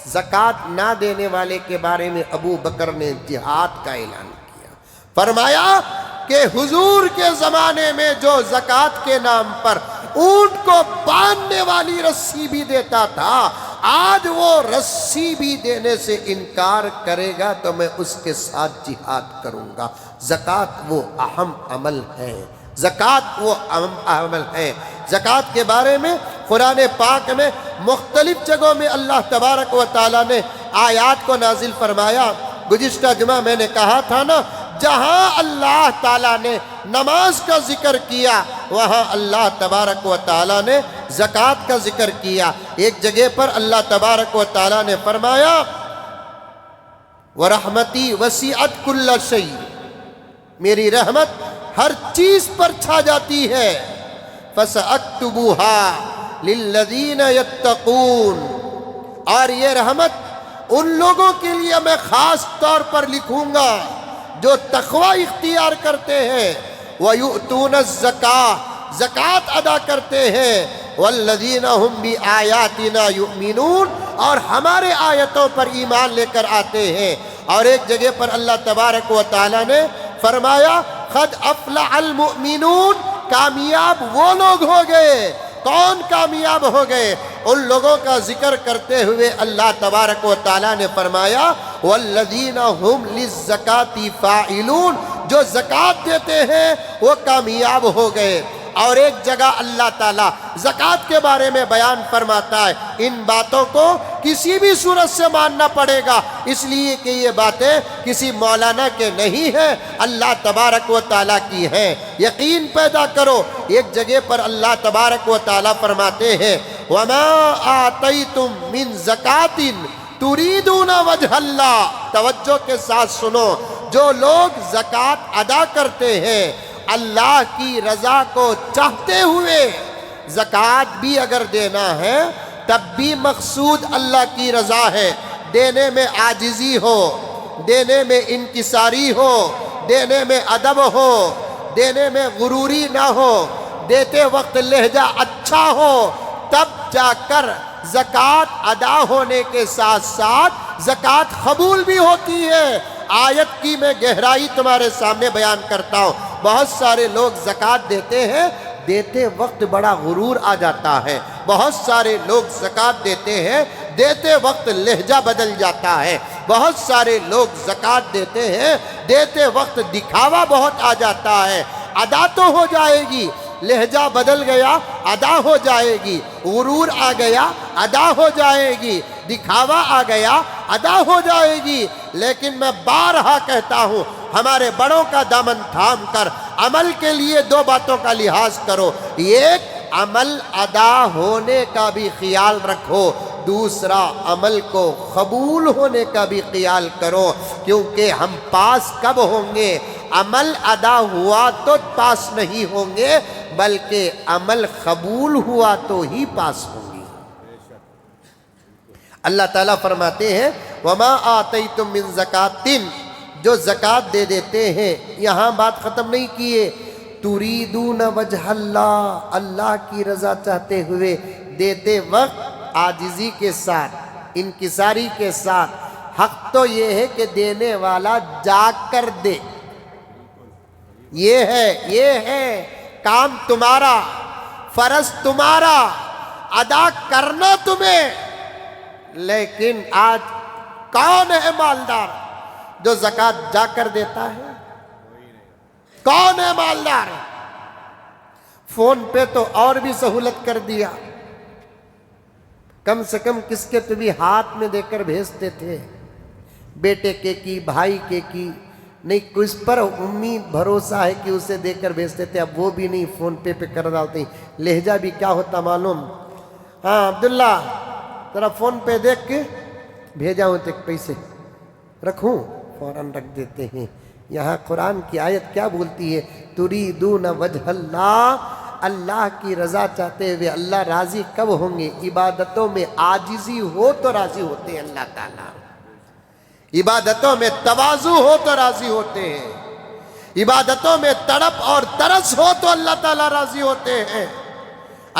زکوٰۃ نہ دینے والے کے بارے میں ابو بکر نے جہاد کا اعلان کیا۔ فرمایا کہ حضور کے زمانے میں جو زکوٰۃ کے نام پر اونٹ کو باندھنے والی رسی بھی دیتا تھا، آج وہ رسی بھی دینے سے انکار کرے گا تو میں اس کے ساتھ جہاد کروں گا۔ زکوٰۃ وہ اہم عمل ہے، زکوٰۃ وہ اہم عمل ہے۔ زکوٰۃ کے بارے میں قرآن پاک میں مختلف جگہوں میں اللہ تبارک و تعالیٰ نے آیات کو نازل فرمایا۔ گزشتہ جمعہ میں نے کہا تھا نا، جہاں اللہ تعالیٰ نے نماز کا ذکر کیا وہاں اللہ تبارک و تعالیٰ نے زکوٰۃ کا ذکر کیا۔ ایک جگہ پر اللہ تبارک و تعالیٰ نے فرمایا وَرَحْمَتِي وَسِعَتْ كُلَّ شَيْءٍ، میری رحمت ہر چیز پر چھا جاتی ہے۔ فَسَأَكْتُبُهَا لِلَّذِينَ يَتَّقُونَ، اور یہ رحمت ان لوگوں کے لیے میں خاص طور پر لکھوں گا جو تقوی اختیار کرتے ہیں، وَيُؤْتُونَ الزَّكَاةَ، زکوٰۃ ادا کرتے ہیں، وَالَّذِينَ هُمْ بِآيَاتِنَا يُؤْمِنُونَ، اور ہمارے آیتوں پر ایمان لے کر آتے ہیں۔ اور ایک جگہ پر اللہ تبارک و تعالیٰ نے فرمایا قَدْ أَفْلَحَ الْمُؤْمِنُونَ، کامیاب وہ لوگ ہو گئے۔ کون کامیاب ہو گئے؟ ان لوگوں کا ذکر کرتے ہوئے اللہ تبارک و تعالیٰ نے فرمایا والذین هم للزکاة فاعلون، جو زکوٰۃ دیتے ہیں وہ کامیاب ہو گئے۔ اور ایک جگہ اللہ تعالیٰ زکوٰۃ کے بارے میں بیان فرماتا ہے ان باتوں کو کسی بھی صورت سے ماننا پڑے گا، اس لیے کہ یہ باتیں کسی مولانا کے نہیں ہیں، اللہ تبارک و تعالیٰ کی ہیں، یقین پیدا کرو۔ ایک جگہ پر اللہ تبارک و تعالیٰ فرماتے ہیں وَمَا آتَيْتُم مِّن زَكَاةٍ تُرِيدُونَ وَجْهَ اللَّهِ، توجہ کے ساتھ سنو، جو لوگ زکوٰۃ ادا کرتے ہیں اللہ کی رضا کو چاہتے ہوئے، زکوٰۃ بھی اگر دینا ہے تب بھی مقصود اللہ کی رضا ہے، دینے میں عاجزی ہو، دینے میں انکساری ہو، دینے میں ادب ہو، دینے میں غروری نہ ہو، دیتے وقت لہجہ اچھا ہو، تب جا کر زکوٰۃ ادا ہونے کے ساتھ ساتھ زکوٰۃ قبول بھی ہوتی ہے۔ آیت کی میں گہرائی تمہارے سامنے بیان کرتا ہوں۔ بہت سارے لوگ زکوٰۃ دیتے ہیں، دیتے وقت بڑا غرور آ جاتا ہے۔ بہت سارے لوگ زکوٰۃ دیتے ہیں، دیتے وقت لہجہ بدل جاتا ہے۔ بہت سارے لوگ زکوٰۃ دیتے ہیں، دیتے وقت دکھاوا بہت آ جاتا ہے۔ ادا تو ہو جائے گی، لہجہ بدل گیا ادا ہو جائے گی، غرور آ گیا ادا ہو جائے گی، دکھاوا آ گیا ادا ہو جائے گی۔ لیکن میں بارہا کہتا ہوں ہمارے بڑوں کا دامن تھام کر عمل کے لیے دو باتوں کا لحاظ کرو، ایک عمل ادا ہونے کا بھی خیال رکھو، دوسرا عمل کو قبول ہونے کا بھی خیال کرو، کیونکہ ہم پاس کب ہوں گے؟ عمل ادا ہوا تو پاس نہیں ہوں گے، بلکہ عمل قبول ہوا تو ہی پاس ہوں گے۔ اللہ تعالیٰ فرماتے ہیں وَمَا آتَيْتُم مِّن زَكَاةٍ، جو زکوٰۃ دے دیتے ہیں، یہاں بات ختم نہیں کیے، تُرِيدُونَ وَجْهَ اللَّهِ، اللہ کی رضا چاہتے ہوئے دیتے وقت عاجزی کے ساتھ، انکساری کے ساتھ۔ حق تو یہ ہے کہ دینے والا جاگ کر دے، یہ ہے کام تمہارا، فرض تمہارا، ادا کرنا تمہیں۔ لیکن آج کون ہے مالدار جو زکوٰۃ جا کر دیتا ہے؟ کون ہے مالدار؟ فون پہ تو اور بھی سہولت کر دیا، کم سے کم کس کے تو بھی ہاتھ میں دے کر بھیجتے تھے، بیٹے کے کی، بھائی کے کی، نہیں کس پر امید بھروسہ ہے کہ اسے دے کر بھیجتے تھے، اب وہ بھی نہیں، فون پے کر ڈالتے ہیں۔ لہجہ بھی کیا ہوتا معلوم؟ ہاں عبداللہ ذرا فون پہ دیکھ کے بھیجا ہوں تک پیسے رکھوں، فوراً رکھ دیتے ہیں۔ یہاں قرآن کی آیت کیا بولتی ہے؟ تُرِيدُونَ وَجْهَ اللَّهِ، اللہ کی رضا چاہتے ہوئے۔ اللہ راضی کب ہوں گے؟ عبادتوں میں عاجزی ہو تو راضی ہوتے ہیں اللہ تعالیٰ، عبادتوں میں تواضع ہو تو راضی ہوتے ہیں، عبادتوں میں تڑپ اور ترس ہو تو اللہ تعالیٰ راضی ہوتے ہیں۔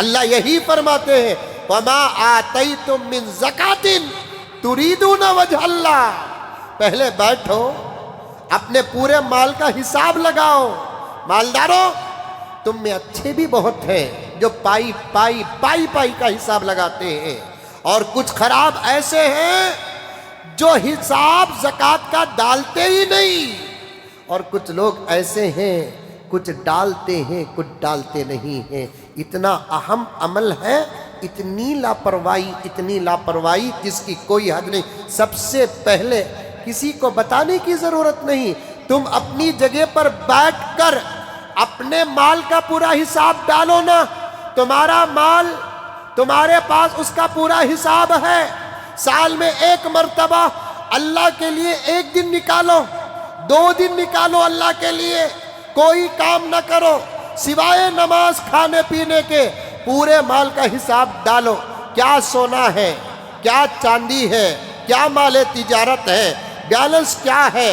اللہ یہی فرماتے ہیں وَمَا آتَيْتُم مِّن زَكَاةٍ تُرِيدُونَ وَجْهَ اللَّهِ۔ پہلے بیٹھو، اپنے پورے مال کا حساب لگاؤ۔ مالداروں، تم میں اچھے بھی بہت ہیں جو پائی کا حساب لگاتے ہیں، اور کچھ خراب ایسے ہیں جو حساب زکوٰۃ کا ڈالتے ہی نہیں، اور کچھ لوگ ایسے ہیں کچھ ڈالتے ہیں کچھ ڈالتے نہیں ہیں۔ اتنا اہم عمل ہے، اتنی لاپرواہی جس کی کوئی حد نہیں۔ سب سے پہلے کسی کو بتانے کی ضرورت نہیں، تم اپنی جگہ پر بیٹھ کر اپنے مال کا پورا حساب ڈالو نا۔ تمہارا مال تمہارے پاس اس کا پورا حساب ہے۔ سال میں ایک مرتبہ اللہ کے لیے ایک دن نکالو، 2 دن نکالو اللہ کے لیے، کوئی کام نہ کرو سوائے نماز کھانے پینے کے، پورے مال کا حساب ڈالو۔ کیا سونا ہے، کیا چاندی ہے، کیا مال تجارت ہے، بیلنس کیا ہے،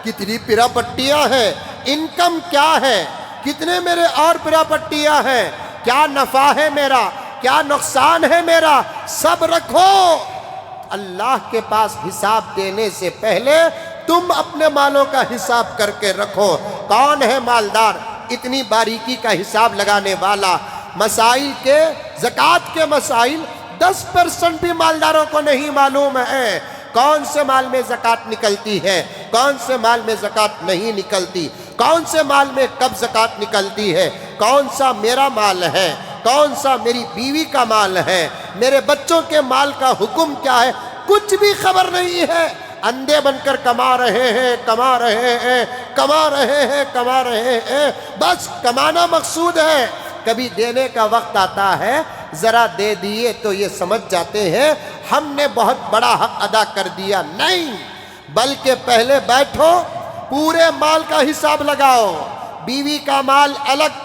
کتنی پراپرٹیاں ہیں، انکم کیا ہے، کتنے میرے اور پراپرٹیاں ہیں، کیا نفع ہے میرا، کیا نقصان ہے میرا، سب رکھو۔ اللہ کے پاس حساب دینے سے پہلے تم اپنے مالوں کا حساب کر کے رکھو۔ کون ہے مالدار اتنی باریکی کا حساب لگانے والا؟ مسائل کے، زکوٰۃ کے مسائل 10% بھی مالداروں کو نہیں معلوم ہے کون سے مال میں زکوٰۃ نکلتی ہے، کون سے مال میں زکوٰۃ نہیں نکلتی، کون سے مال میں کب زکوٰۃ نکلتی ہے، کون سا میرا مال ہے، کون سا میری بیوی کا مال ہے، میرے بچوں کے مال کا حکم کیا ہے، کچھ بھی خبر نہیں ہے۔ اندھے بن کر کما رہے ہیں، کما رہے ہیں، کما رہے ہیں، کما رہے ہیں، بس کمانا مقصود ہے۔ کبھی دینے کا وقت آتا ہے، ذرا دے دیے تو یہ سمجھ جاتے ہیں ہم نے بہت بڑا حق ادا کر دیا، نہیں، بلکہ پہلے بیٹھو، پورے مال کا حساب لگاؤ۔ بیوی کا مال الگ،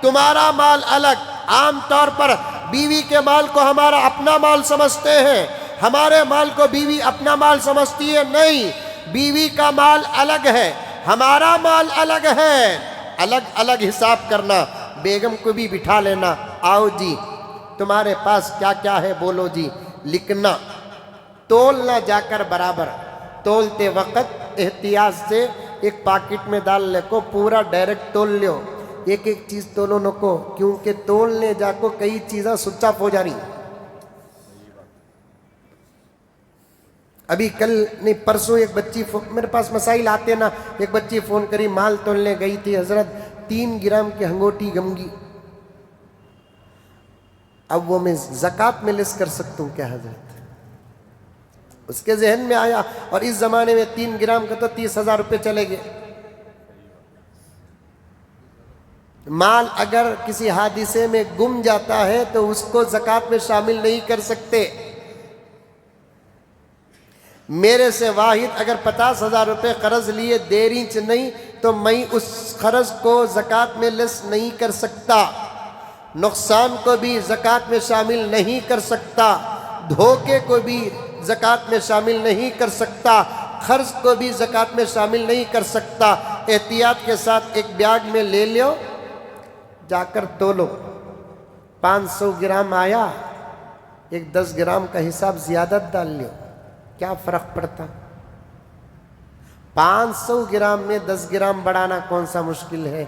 تمہارا مال الگ۔ عام طور پر بیوی کے مال کو ہمارا اپنا مال سمجھتے ہیں، ہمارے مال کو بیوی اپنا مال سمجھتی ہے، نہیں، بیوی کا مال الگ ہے، ہمارا مال الگ ہے۔ الگ الگ حساب کرنا، بیگم کو بھی بٹھا لینا، آؤ جی تمہارے پاس کیا کیا ہے بولو جی، لکھنا، تولنا جا کر برابر، تولتے وقت احتیاط سے ایک پاکٹ میں ڈال لے کو، پورا ڈائریکٹ تول لیو، ایک ایک چیز تولو نکو، کیونکہ تولنے جا کو کئی چیزاں سچا ہو جا رہی۔ ابھی کل نہیں پرسوں ایک بچی میرے پاس مسائل آتے نا، ایک بچی فون کری، مال تولنے گئی تھی حضرت، 3 گرام کی ہنگوٹی گمگی، اب وہ میں زکوٰۃ میں لیس کر سکتا ہوں کیا حضرت؟ اس کے ذہن میں آیا، اور اس زمانے میں 3 گرام کا تو 30,000 روپے چلے گئے۔ مال اگر کسی حادثے میں گم جاتا ہے تو اس کو زکوٰۃ میں شامل نہیں کر سکتے۔ میرے سے واحد اگر 50,000 روپے قرض لیے 1.5 انچ نہیں تو میں اس قرض کو زکوٰۃ میں لیس نہیں کر سکتا، نقصان کو بھی زکوٰۃ میں شامل نہیں کر سکتا، دھوکے کو بھی زکوٰۃ میں شامل نہیں کر سکتا، قرض کو بھی زکوٰۃ میں شامل نہیں کر سکتا۔ احتیاط کے ساتھ ایک بیگ میں لے لیو، جا کر تولو، 500 گرام آیا، ایک 10 گرام کا حساب زیادت ڈال لیو، کیا فرق پڑتا؟ 500 گرام میں 10 گرام بڑھانا کون سا مشکل ہے؟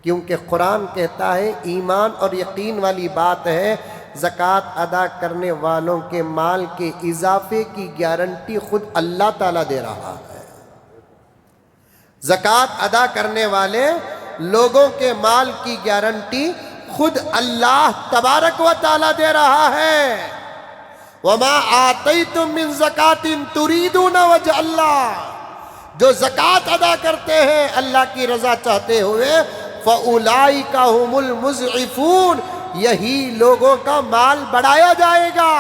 کیونکہ قرآن کہتا ہے ایمان اور یقین والی بات ہے، زکوٰۃ ادا کرنے والوں کے مال کے اضافے کی گارنٹی خود اللہ تعالیٰ دے رہا ہے۔ زکوٰۃ ادا کرنے والے لوگوں کے مال کی گارنٹی خود اللہ تبارک و تعالیٰ دے رہا ہے۔ وَمَا آتَيْتُم مِّن زَكَاةٍ تُرِيدُونَ وَجْهَ اللَّهِ، جو زکوٰۃ ادا کرتے ہیں اللہ کی رضا چاہتے ہوئے، فَأُولَئِكَ هُمُ الْمُضْعِفُونَ، یہی لوگوں کا مال بڑھایا جائے گا۔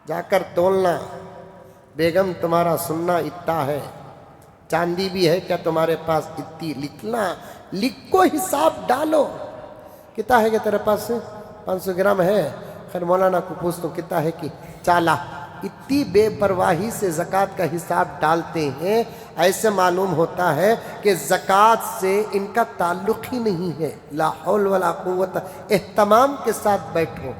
جا کر تولنا، بیگم تمہارا سننا اتنا ہے، چاندی بھی ہے کیا تمہارے پاس اتنی، لکھنا، لکھو، حساب ڈالو، کتنا ہے کہ تیرے پاس 500 گرام ہے، خیر مولانا کو پوچھتا ہوں کتنا ہے کہ چالا، اتنی بے پرواہی سے زکوٰۃ کا حساب ڈالتے ہیں، ایسے معلوم ہوتا ہے کہ زکوٰۃ سے ان کا تعلق ہی نہیں ہے۔ لا حول ولا قوت، اہتمام کے ساتھ بیٹھو،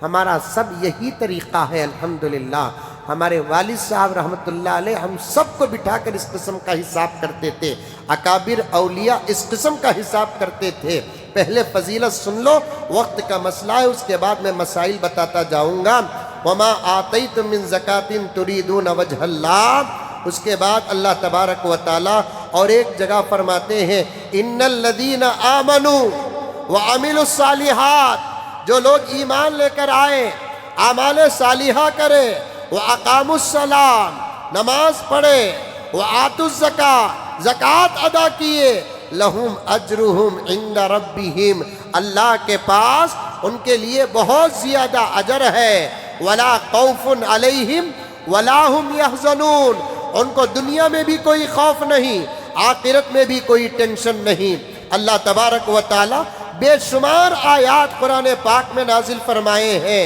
ہمارا سب یہی طریقہ ہے الحمدللہ۔ ہمارے والد صاحب رحمۃ اللہ علیہ ہم سب کو بٹھا کر اس قسم کا حساب کرتے تھے، اکابر اولیاء اس قسم کا حساب کرتے تھے۔ پہلے فضیلت سن لو، وقت کا مسئلہ ہے، اس کے بعد میں مسائل بتاتا جاؤں گا۔ وَمَا آتَيْتُم مِّن زَكَاةٍ تُرِيدُونَ وَجْهَ اللَّهِ، اس کے بعد اللہ تبارک و تعالیٰ اور ایک جگہ فرماتے ہیں اِنَّ الَّذِينَ آمَنُوا وَعَمِلُوا الصَّالِحَاتِ، جو لوگ ایمان لے کر آئے، اعمال صالحہ کرے، وَأَقَامُوا الصَّلَاةَ، نماز پڑھے، وَآتُوا الزَّكَاةَ، زکوٰۃ ادا کیے، لہم اجرہم عند ربہم، اللہ کے پاس ان کے لیے بہت زیادہ اجر ہے، ولا خوف علیہم ولا ہم یحزنون، ان کو دنیا میں بھی کوئی خوف نہیں، آخرت میں بھی کوئی ٹینشن نہیں۔ اللہ تبارک و تعالی بے شمار آیات قرآن پاک میں نازل فرمائے ہیں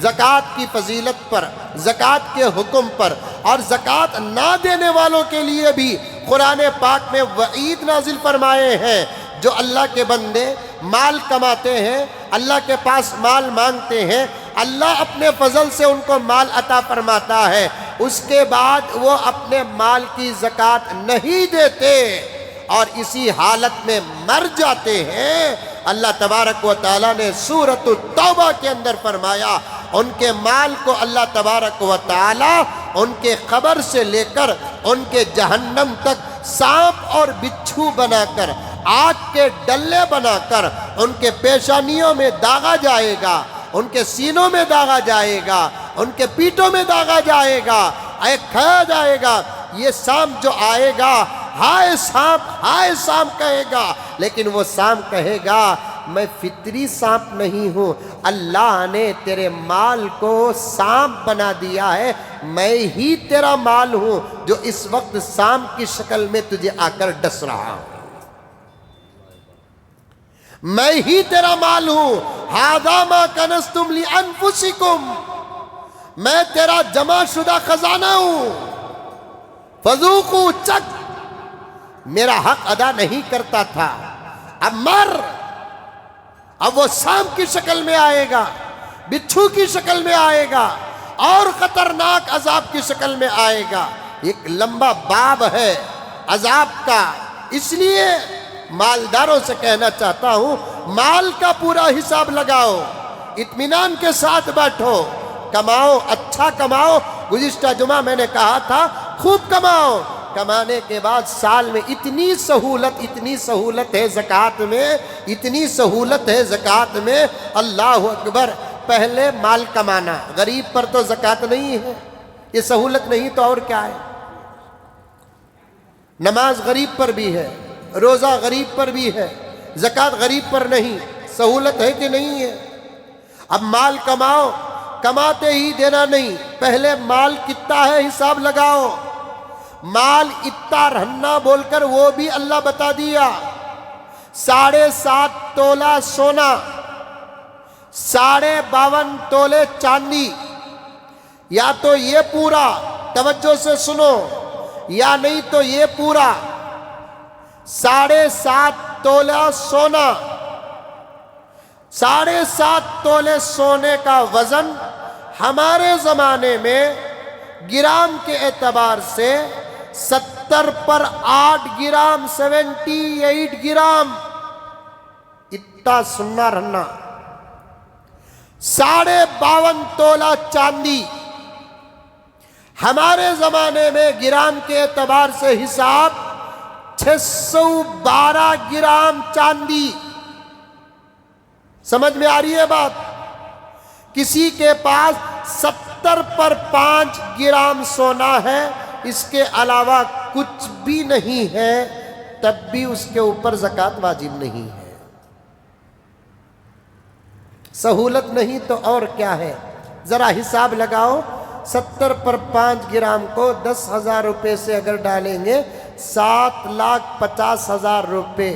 زکوٰۃ کی فضیلت پر، زکوٰۃ کے حکم پر، اور زکوٰۃ نہ دینے والوں کے لیے بھی قرآن پاک میں وعید نازل فرمائے ہیں۔ جو اللہ کے بندے مال کماتے ہیں، اللہ کے پاس مال مانگتے ہیں، اللہ اپنے فضل سے ان کو مال عطا فرماتا ہے، اس کے بعد وہ اپنے مال کی زکوٰۃ نہیں دیتے اور اسی حالت میں مر جاتے ہیں۔ اللہ تبارک و تعالیٰ نے سورۃ التوبہ کے اندر فرمایا ان کے مال کو اللہ تبارک و تعالی ان کے قبر سے لے کر ان کے جہنم تک سانپ اور بچھو بنا کر، آگ کے ڈلے بنا کر ان کے پیشانیوں میں داغا جائے گا، ان کے سینوں میں داغا جائے گا، ان کے پیٹوں میں داغا جائے گا، کھایا جائے گا۔ یہ سانپ جو آئے گا، ہائے سانپ کہے گا، لیکن وہ سانپ کہے گا میں فطری سانپ نہیں ہوں، اللہ نے تیرے مال کو سانپ بنا دیا ہے، میں ہی تیرا مال ہوں جو اس وقت سانپ کی شکل میں تجھے آ کر ڈس رہا ہوں، میں ہی تیرا مال ہوں۔ ھذا ما کنزتم لانفسکم، میں تیرا جمع شدہ خزانہ ہوں، فذوقوا، چک، میرا حق ادا نہیں کرتا تھا، اب مر۔ اب وہ سانپ کی شکل میں آئے گا، بچھو کی شکل میں آئے گا، اور خطرناک عذاب کی شکل میں آئے گا۔ ایک لمبا باب ہے عذاب کا، اس لیے مالداروں سے کہنا چاہتا ہوں مال کا پورا حساب لگاؤ، اطمینان کے ساتھ بیٹھو، کماؤ، اچھا کماؤ۔ گزشتہ جمعہ میں نے کہا تھا خوب کماؤ، کمانے کے بعد سال میں اتنی سہولت ہے زکوٰۃ میں، اتنی سہولت ہے زکوٰۃ میں، اللہ اکبر۔ پہلے مال کمانا، غریب پر تو زکوٰۃ نہیں ہے، یہ سہولت نہیں تو اور کیا ہے؟ نماز غریب پر بھی ہے، روزہ غریب پر بھی ہے، زکوٰۃ غریب پر نہیں، سہولت ہے کہ نہیں ہے؟ اب مال کماؤ، کماتے ہی دینا نہیں، پہلے مال کتنا ہے حساب لگاؤ۔ مال اتنا رہنا بول کر وہ بھی اللہ بتا دیا، 7.5 تولہ سونا، 52.5 تولے چاندی، یا تو یہ پورا، توجہ سے سنو، یا نہیں تو یہ پورا 7.5 تولہ سونا۔ 7.5 تولے سونے کا وزن ہمارے زمانے میں گرام کے اعتبار سے 70 پر 8 گرام، 78 گرام، اتنا سننا رہنا۔ 52.5 تولہ چاندی، ہمارے زمانے میں گرام کے اعتبار سے حساب 612 گرام چاندی۔ سمجھ میں آ رہی ہے بات؟ کسی کے پاس 70 پر 5 گرام سونا ہے، اس کے علاوہ کچھ بھی نہیں ہے، تب بھی اس کے اوپر زکوٰۃ واجب نہیں ہے۔ سہولت نہیں تو اور کیا ہے؟ ذرا حساب لگاؤ، 70 پر 5 گرام کو 10,000 روپے سے اگر ڈالیں گے، 7,50,000 روپے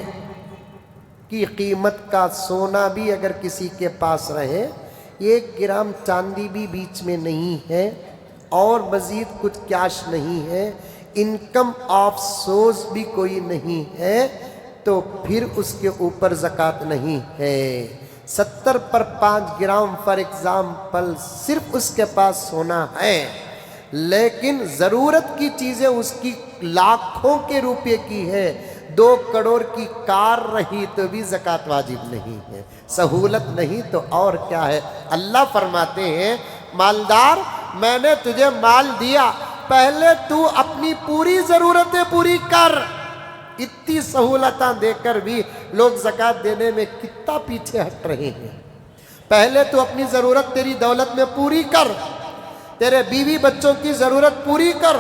کی قیمت کا سونا بھی اگر کسی کے پاس رہے، 1 گرام چاندی بھی بیچ میں نہیں ہے، اور مزید کچھ کیش نہیں ہے، انکم آف سورس بھی کوئی نہیں ہے، تو پھر اس کے اوپر زکوٰۃ نہیں ہے۔ 70 پر 5 گرام فار ایگزامپل صرف اس کے پاس سونا ہے، لیکن ضرورت کی چیزیں اس کی لاکھوں کے روپے کی ہے، 2 کروڑ کی کار رہی تو بھی زکوٰۃ واجب نہیں ہے۔ سہولت نہیں تو اور کیا ہے؟ اللہ فرماتے ہیں مالدار، میں نے تجھے مال دیا، پہلے تو اپنی پوری ضرورتیں پوری کر۔ اتنی سہولتاں دے کر بھی لوگ زکوٰۃ دینے میں کتنا پیچھے ہٹ رہے ہیں۔ پہلے تو اپنی ضرورت تیری دولت میں پوری کر، تیرے بیوی بچوں کی ضرورت پوری کر،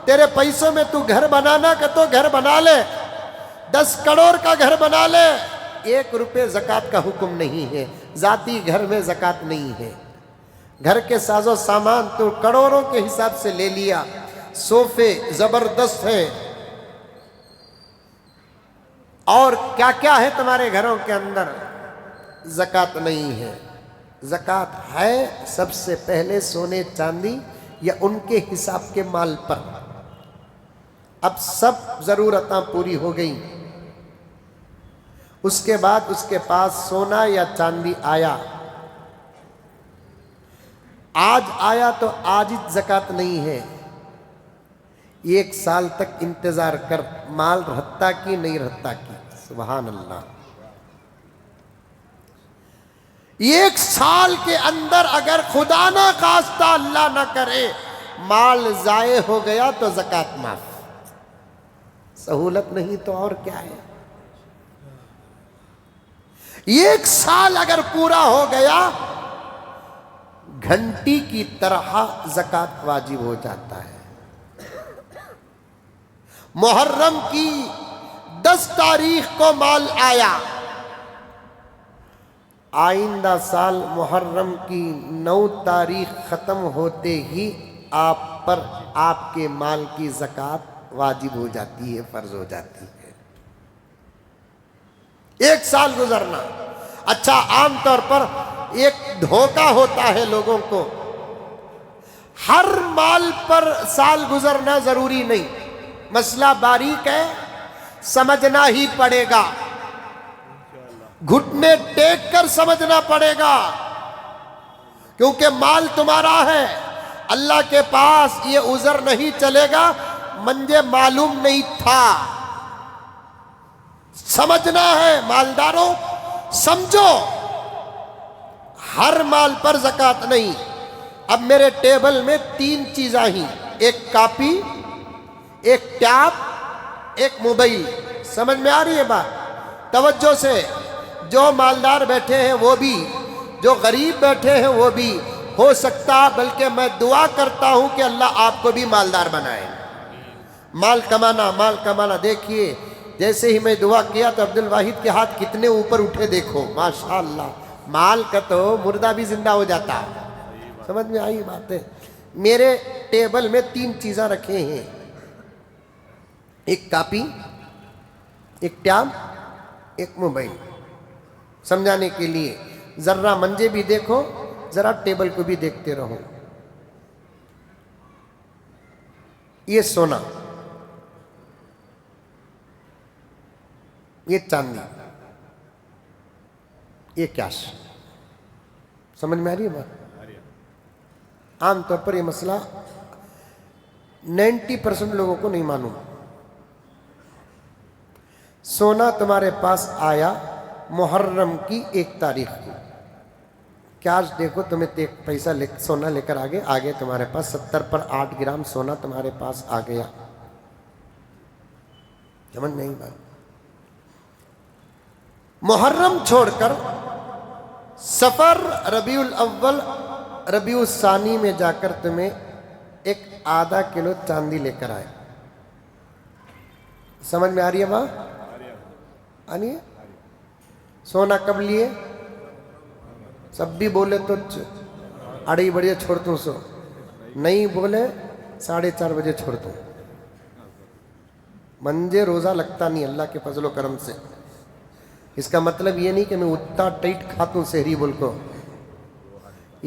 تیرے پیسوں میں تو گھر بنانا کہ تو گھر بنا لے، 10 کروڑ کا گھر بنا لے، 1 روپے زکوٰۃ کا حکم نہیں ہے، ذاتی گھر میں زکوٰۃ نہیں ہے۔ گھر کے ساز و سامان تو کروڑوں کے حساب سے لے لیا، صوفے زبردست ہیں، اور کیا کیا ہے تمہارے گھروں کے اندر، زکوٰۃ نہیں ہے۔ زکوٰۃ ہے سب سے پہلے سونے چاندی یا ان کے حساب کے مال پر۔ اب سب ضرورتاں پوری ہو گئیں، اس کے بعد اس کے پاس سونا یا چاندی آیا، آج آیا تو آج ہی زکوٰۃ نہیں ہے، 1 سال تک انتظار کر، مال رہتا کی نہیں رہتا کی۔ سبحان اللہ۔ ایک سال کے اندر اگر خدا نہ خواستہ اللہ نہ کرے مال ضائع ہو گیا تو زکوٰۃ معاف. سہولت نہیں تو اور کیا ہے. ایک سال اگر پورا ہو گیا گھنٹی کی طرح زکوٰۃ واجب ہو جاتا ہے. محرم کی 10 تاریخ کو مال آیا، آئندہ سال محرم کی 9 تاریخ ختم ہوتے ہی آپ پر آپ کے مال کی زکوٰۃ واجب ہو جاتی ہے، فرض ہو جاتی ہے. ایک سال گزرنا. اچھا، عام طور پر ایک دھوکہ ہوتا ہے لوگوں کو، ہر مال پر سال گزرنا ضروری نہیں. مسئلہ باریک ہے، سمجھنا ہی پڑے گا، گھٹنے ٹیک کر سمجھنا پڑے گا، کیونکہ مال تمہارا ہے. اللہ کے پاس یہ عذر نہیں چلے گا مجھے معلوم نہیں تھا. سمجھنا ہے مالداروں، سمجھو ہر مال پر زکوٰۃ نہیں. اب میرے ٹیبل میں 3 چیزیں ہیں، ایک کاپی، ایک ٹیپ، ایک موبائل. سمجھ میں آ رہی ہے بات؟ توجہ سے. جو مالدار بیٹھے ہیں وہ بھی، جو غریب بیٹھے ہیں وہ بھی، ہو سکتا بلکہ میں دعا کرتا ہوں کہ اللہ آپ کو بھی مالدار بنائے. مال کمانا، مال کمانا. دیکھیے جیسے ہی میں دعا کیا تو عبد الواحد کے ہاتھ کتنے اوپر اٹھے، دیکھو ماشاءاللہ. مال کا تو مردہ بھی زندہ ہو جاتا. سمجھ میں آئی بات ہے؟ میرے ٹیبل میں 3 چیزیں رکھے ہیں، ایک کاپی، ایک ٹیب، ایک موبائل. سمجھانے کے لیے ذرا منجے بھی دیکھو، ذرا ٹیبل کو بھی دیکھتے رہو. یہ سونا، یہ چاندی، یہ کیش. سمجھ میں آ رہی ہے بات؟ عام طور پر یہ مسئلہ 90% لوگوں کو نہیں معلوم. سونا تمہارے پاس آیا محرم کی 1 تاریخ کو، کیش دیکھو تمہیں ایک پیسہ سونا لے کر آگے تمہارے پاس 70 پر 8 گرام سونا تمہارے پاس آ گیا. سمجھ نہیں بات؟ محرم چھوڑ کر سفر، ربیع الاول، ربیع الثانی میں جا کر تمہیں ایک آدھا کلو چاندی لے کر آئے. سمجھ میں آ رہی ہے بات؟ آنی ہے؟ سونا کب لیے؟ سب بھی بولے تو 2:30 بجے چھوڑ دوں، سو نہیں بولے 4:30 بجے چھوڑ دوں. منجے روزہ لگتا نہیں اللہ کے فضل و کرم سے. اس کا مطلب یہ نہیں کہ میں اتنا ٹائٹ کھاتا ہوں سحری بول کو.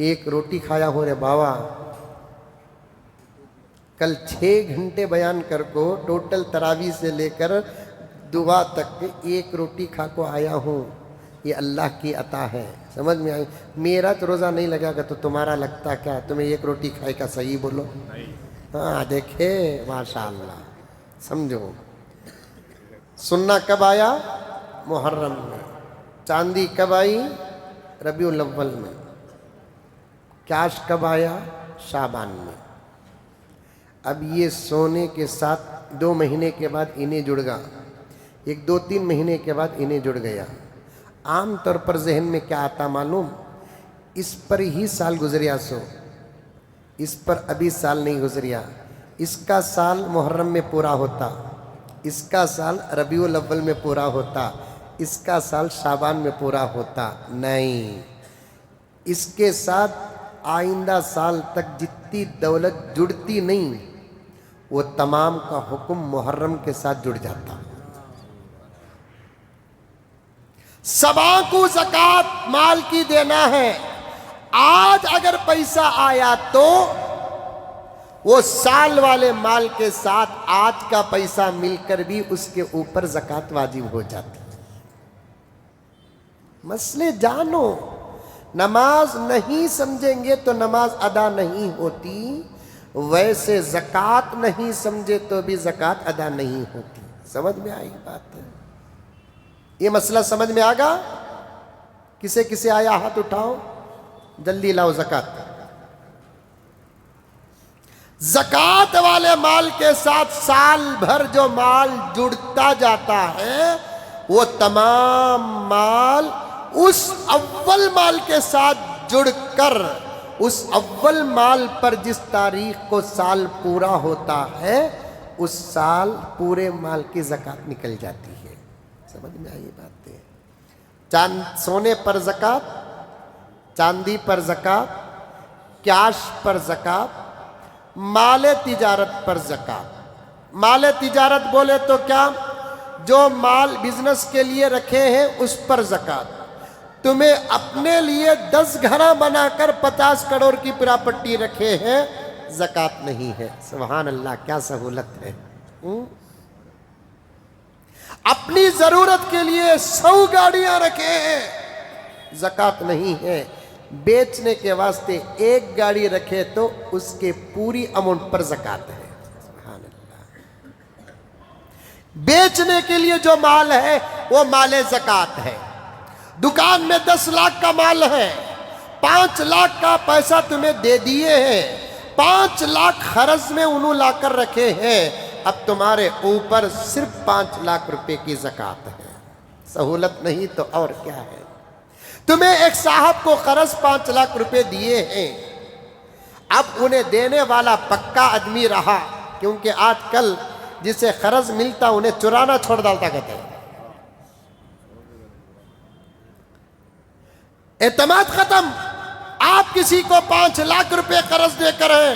1 روٹی کھایا ہو رے بابا. کل 6 گھنٹے بیان کر کو ٹوٹل تراویح سے لے کر دعا تک 1 روٹی کھا کو آیا ہوں. یہ اللہ کی عطا ہے. سمجھ میں آئی؟ میرا تو روزہ نہیں لگا گا تو تمہارا لگتا کیا؟ تمہیں 1 روٹی کھائے کا صحیح بولو. ہاں دیکھے ماشاءاللہ. سمجھو سننا کب آیا؟ محرم میں. چاندی کب آئی؟ ربیع الاول میں. کیش کب آیا؟ شعبان میں. اب یہ سونے کے ساتھ 2 مہینے کے بعد انہیں جڑ گا، 2-3 مہینے کے بعد انہیں جڑ گیا. عام طور پر ذہن میں کیا آتا معلوم؟ اس پر ہی سال گزریا، سو اس پر ابھی سال نہیں گزریا. اس کا سال محرم میں پورا ہوتا، اس کا سال ربیع الاول میں پورا ہوتا، اس کا سال شعبان میں پورا ہوتا. نہیں، اس کے ساتھ آئندہ سال تک جتنی دولت جڑتی نہیں وہ تمام کا حکم محرم کے ساتھ جڑ جاتا. سبا کو زکوٰۃ مال کی دینا ہے. آج اگر پیسہ آیا تو وہ سال والے مال کے ساتھ آج کا پیسہ مل کر بھی اس کے اوپر زکوٰۃ واجب ہو جاتی. مسئلے جانو. نماز نہیں سمجھیں گے تو نماز ادا نہیں ہوتی، ویسے زکوٰۃ نہیں سمجھے تو بھی زکوٰۃ ادا نہیں ہوتی. سمجھ میں آئی بات؟ یہ مسئلہ سمجھ میں آ گا؟ کسے کسے آیا ہاتھ اٹھاؤ، جلدی لاؤ زکات۔ زکات والے مال کے ساتھ سال بھر جو مال جڑتا جاتا ہے وہ تمام مال اس اول مال کے ساتھ جڑ کر اس اول مال پر جس تاریخ کو سال پورا ہوتا ہے اس سال پورے مال کی زکات نکل جاتی ہے۔ سمجھ میں آئی بات ہے؟ سونے پر زکات، چاندی پر زکات، کیش پر زکات، مال تجارت پر زکات۔ مال تجارت بولے تو کیا؟ جو مال بزنس کے لیے رکھے ہیں اس پر زکات۔ تمہیں اپنے لیے 10 گھر بنا کر 50 کروڑ کی پراپرٹی رکھے ہیں، زکات نہیں ہے۔ سبحان اللہ، کیا سہولت ہے۔ اپنی ضرورت کے لیے 100 گاڑیاں رکھے ہیں، زکات نہیں ہے۔ بیچنے کے واسطے 1 گاڑی رکھے تو اس کے پوری اماؤنٹ پر زکات ہے۔ سبحان اللہ۔ بیچنے کے لیے جو مال ہے وہ مال زکات ہے۔ دکان میں 10 لاکھ کا مال ہے، 5 لاکھ کا پیسہ تمہیں دے دیے ہیں، 5 لاکھ خرچ میں انہوں لا کر رکھے ہیں، اب تمہارے اوپر صرف 5 لاکھ روپے کی زکات ہے۔ سہولت نہیں تو اور کیا ہے۔ تمہیں ایک صاحب کو قرض 5 لاکھ روپے دیے ہیں، اب انہیں دینے والا پکا آدمی رہا، کیونکہ آج کل جسے قرض ملتا انہیں چرانا چھوڑ ڈالتا کہتے ہیں۔ اعتماد ختم۔ آپ کسی کو 5 لاکھ روپے قرض دے کر ہیں،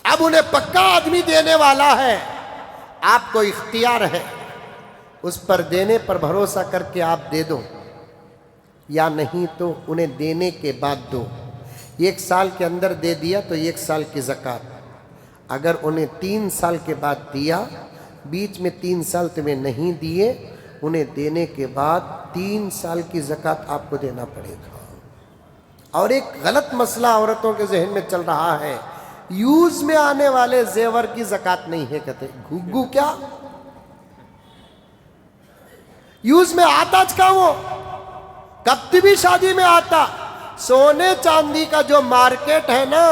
اب انہیں پکا آدمی دینے والا ہے، آپ کو اختیار ہے اس پر دینے پر بھروسہ کر کے آپ دے دو، یا نہیں تو انہیں دینے کے بعد دو۔ 1 سال کے اندر دے دیا تو 1 سال کی زکات۔ اگر انہیں 3 سال کے بعد دیا، بیچ میں 3 سال تمہیں نہیں دیے، انہیں دینے کے بعد 3 سال کی زکات آپ کو دینا پڑے گا۔ اور ایک غلط مسئلہ عورتوں کے ذہن میں چل رہا ہے، یوز میں آنے والے زیور کی زکات نہیں ہے کہتے۔ گھگو کیا؟ یوز میں آتا کہاں وہ؟ کبھی بھی شادی میں آتا۔ سونے چاندی کا جو مارکیٹ ہے نا،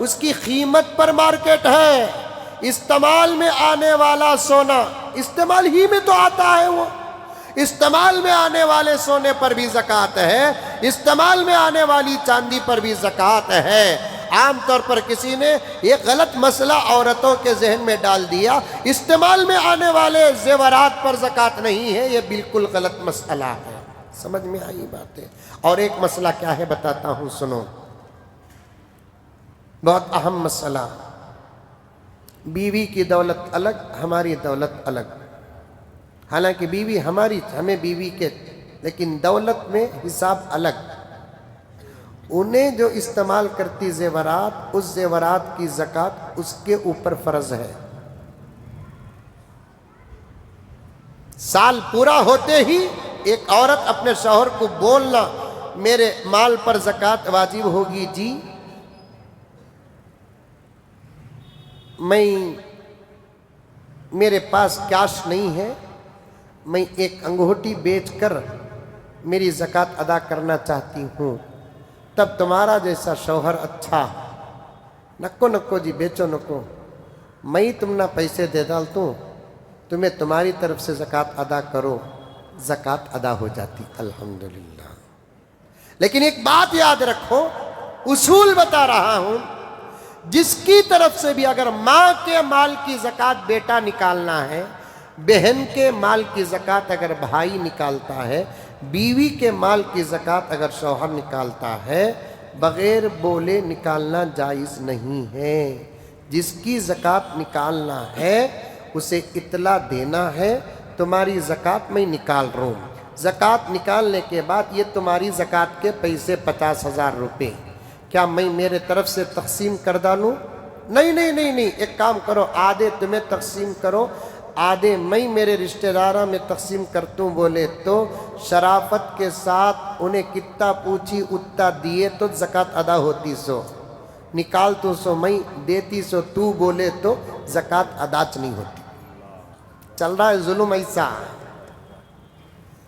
اس کی قیمت پر مارکیٹ ہے۔ استعمال میں آنے والا سونا استعمال ہی میں تو آتا ہے، وہ استعمال میں آنے والے سونے پر بھی زکات ہے، استعمال میں آنے والی چاندی پر بھی زکات ہے۔ عام طور پر کسی نے یہ غلط مسئلہ عورتوں کے ذہن میں ڈال دیا، استعمال میں آنے والے زیورات پر زکات نہیں ہے، یہ بالکل غلط مسئلہ ہے۔ سمجھ میں آئی بات ہے؟ اور ایک مسئلہ کیا ہے بتاتا ہوں، سنو، بہت اہم مسئلہ۔ بیوی کی دولت الگ، ہماری دولت الگ۔ حالانکہ بیوی ہماری، ہمیں بیوی کے، لیکن دولت میں حساب الگ۔ انہیں جو استعمال کرتی زیورات، اس زیورات کی زکات اس کے اوپر فرض ہے۔ سال پورا ہوتے ہی ایک عورت اپنے شوہر کو بولنا، میرے مال پر زکات واجب ہوگی جی، میرے پاس کیش نہیں ہے، میں ایک انگوٹھی بیچ کر میری زکات ادا کرنا چاہتی ہوں، تب تمہارا جیسا شوہر اچھا، نکو نکو جی بیچو نکو، میں تم نہ پیسے دے ڈالتوں، تمہیں تمہاری طرف سے زکات ادا کرو، زکات ادا ہو جاتی الحمدللہ۔ لیکن ایک بات یاد رکھو، اصول بتا رہا ہوں، جس کی طرف سے بھی اگر ماں کے مال کی زکات بیٹا نکالنا ہے، بہن کے مال کی زکات اگر بھائی نکالتا ہے، بیوی کے مال کی زکات اگر شوہر نکالتا ہے، بغیر بولے نکالنا جائز نہیں ہے۔ جس کی زکات نکالنا ہے اسے اطلاع دینا ہے، تمہاری زکات میں نکال رہا ہوں۔ زکات نکالنے کے بعد یہ تمہاری زکات کے پیسے 50,000 روپے، کیا میں میرے طرف سے تقسیم کر ڈالوں؟ نہیں، ایک کام کرو، آدھے تمہیں تقسیم کرو، آدھے میں میرے رشتہ داروں میں تقسیم کرتوں، بولے تو شرافت کے ساتھ انہیں کتنا پوچھی اتنا دیے تو زکات ادا ہوتی، سو نکال تو سو میں دیتی، سو تو بولے تو زکات ادا نہیں ہوتی۔ چل رہا ہے ظلم ایسا۔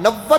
90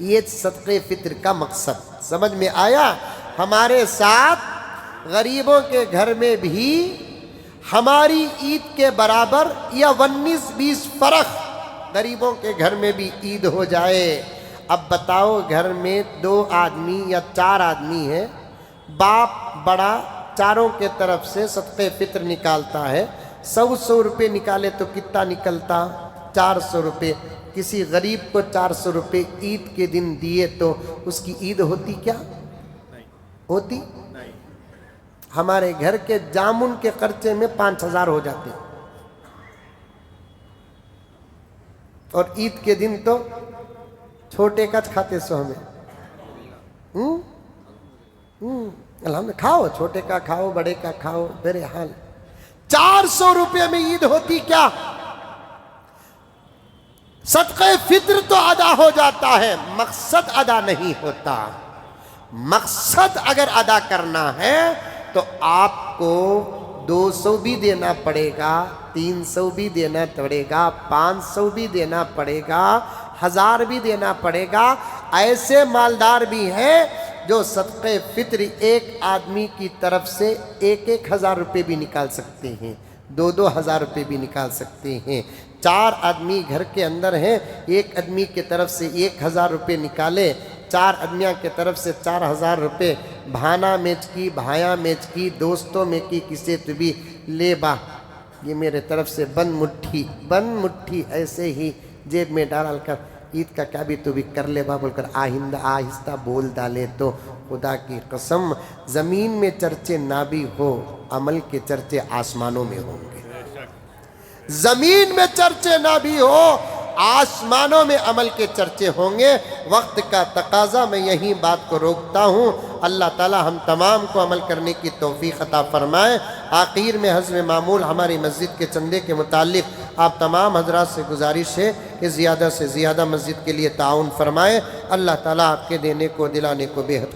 یہ صدقے فطر کا مقصد سمجھ میں آیا؟ ہمارے ساتھ غریبوں کے گھر میں بھی ہماری عید کے برابر یا 19-20 فرق غریبوں کے گھر میں بھی عید ہو جائے۔ اب بتاؤ گھر میں 2 آدمی یا 4 آدمی ہیں، باپ بڑا چاروں کے طرف سے صدقے فطر نکالتا ہے، 100 روپے نکالے تو کتنا نکلتا؟ 400 روپے۔ کسی غریب کو 400 روپے عید کے دن دیے تو اس کی عید ہوتی کیا؟ ہوتی؟ ہمارے گھر کے جامن کے خرچے میں 5000 ہو جاتے ہیں، اور عید کے دن تو چھوٹے کا کھاتے سو ہمیں الحمد کھاؤ، چھوٹے کا کھاؤ، بڑے کا کھاؤ، میرے حال 400 روپے میں عید ہوتی کیا؟ صدقہ فطر تو ادا ہو جاتا ہے، مقصد ادا نہیں ہوتا۔ مقصد اگر ادا کرنا ہے تو آپ کو 200 بھی دینا پڑے گا، 300 بھی دینا پڑے گا، 500 بھی دینا پڑے گا، 1000 بھی دینا پڑے گا۔ ایسے مالدار بھی ہیں جو صدقہ فطر ایک آدمی کی طرف سے 1000 روپے بھی نکال سکتے ہیں، 2000 روپے بھی نکال سکتے ہیں۔ 4 آدمی گھر کے اندر ہیں، ایک آدمی کی طرف سے 1000 روپے نکالے، 4 آدمیاں کی طرف سے 4000 روپے، بھانا میچ کی، بھایا میچ کی، دوستوں میں کی، کسی تو بھی لے با، یہ میرے طرف سے بند مٹھی ایسے ہی جیب میں ڈال کر عید کا کیا بھی تو بھی کر لے با بول کر آہستہ بول ڈالے تو خدا کی قسم زمین میں چرچے نہ بھی ہو، عمل کے چرچے آسمانوں میں ہوں گے۔ زمین میں چرچے نہ بھی ہو، آسمانوں میں عمل کے چرچے ہوں گے۔ وقت کا تقاضا، میں یہی بات کو روکتا ہوں۔ اللہ تعالی ہم تمام کو عمل کرنے کی توفیق عطا فرمائے۔ آخر میں حسب معمول ہماری مسجد کے چندے کے متعلق آپ تمام حضرات سے گزارش ہے کہ زیادہ سے زیادہ مسجد کے لیے تعاون فرمائیں۔ اللہ تعالی آپ کے دینے کو دلانے کو بے حد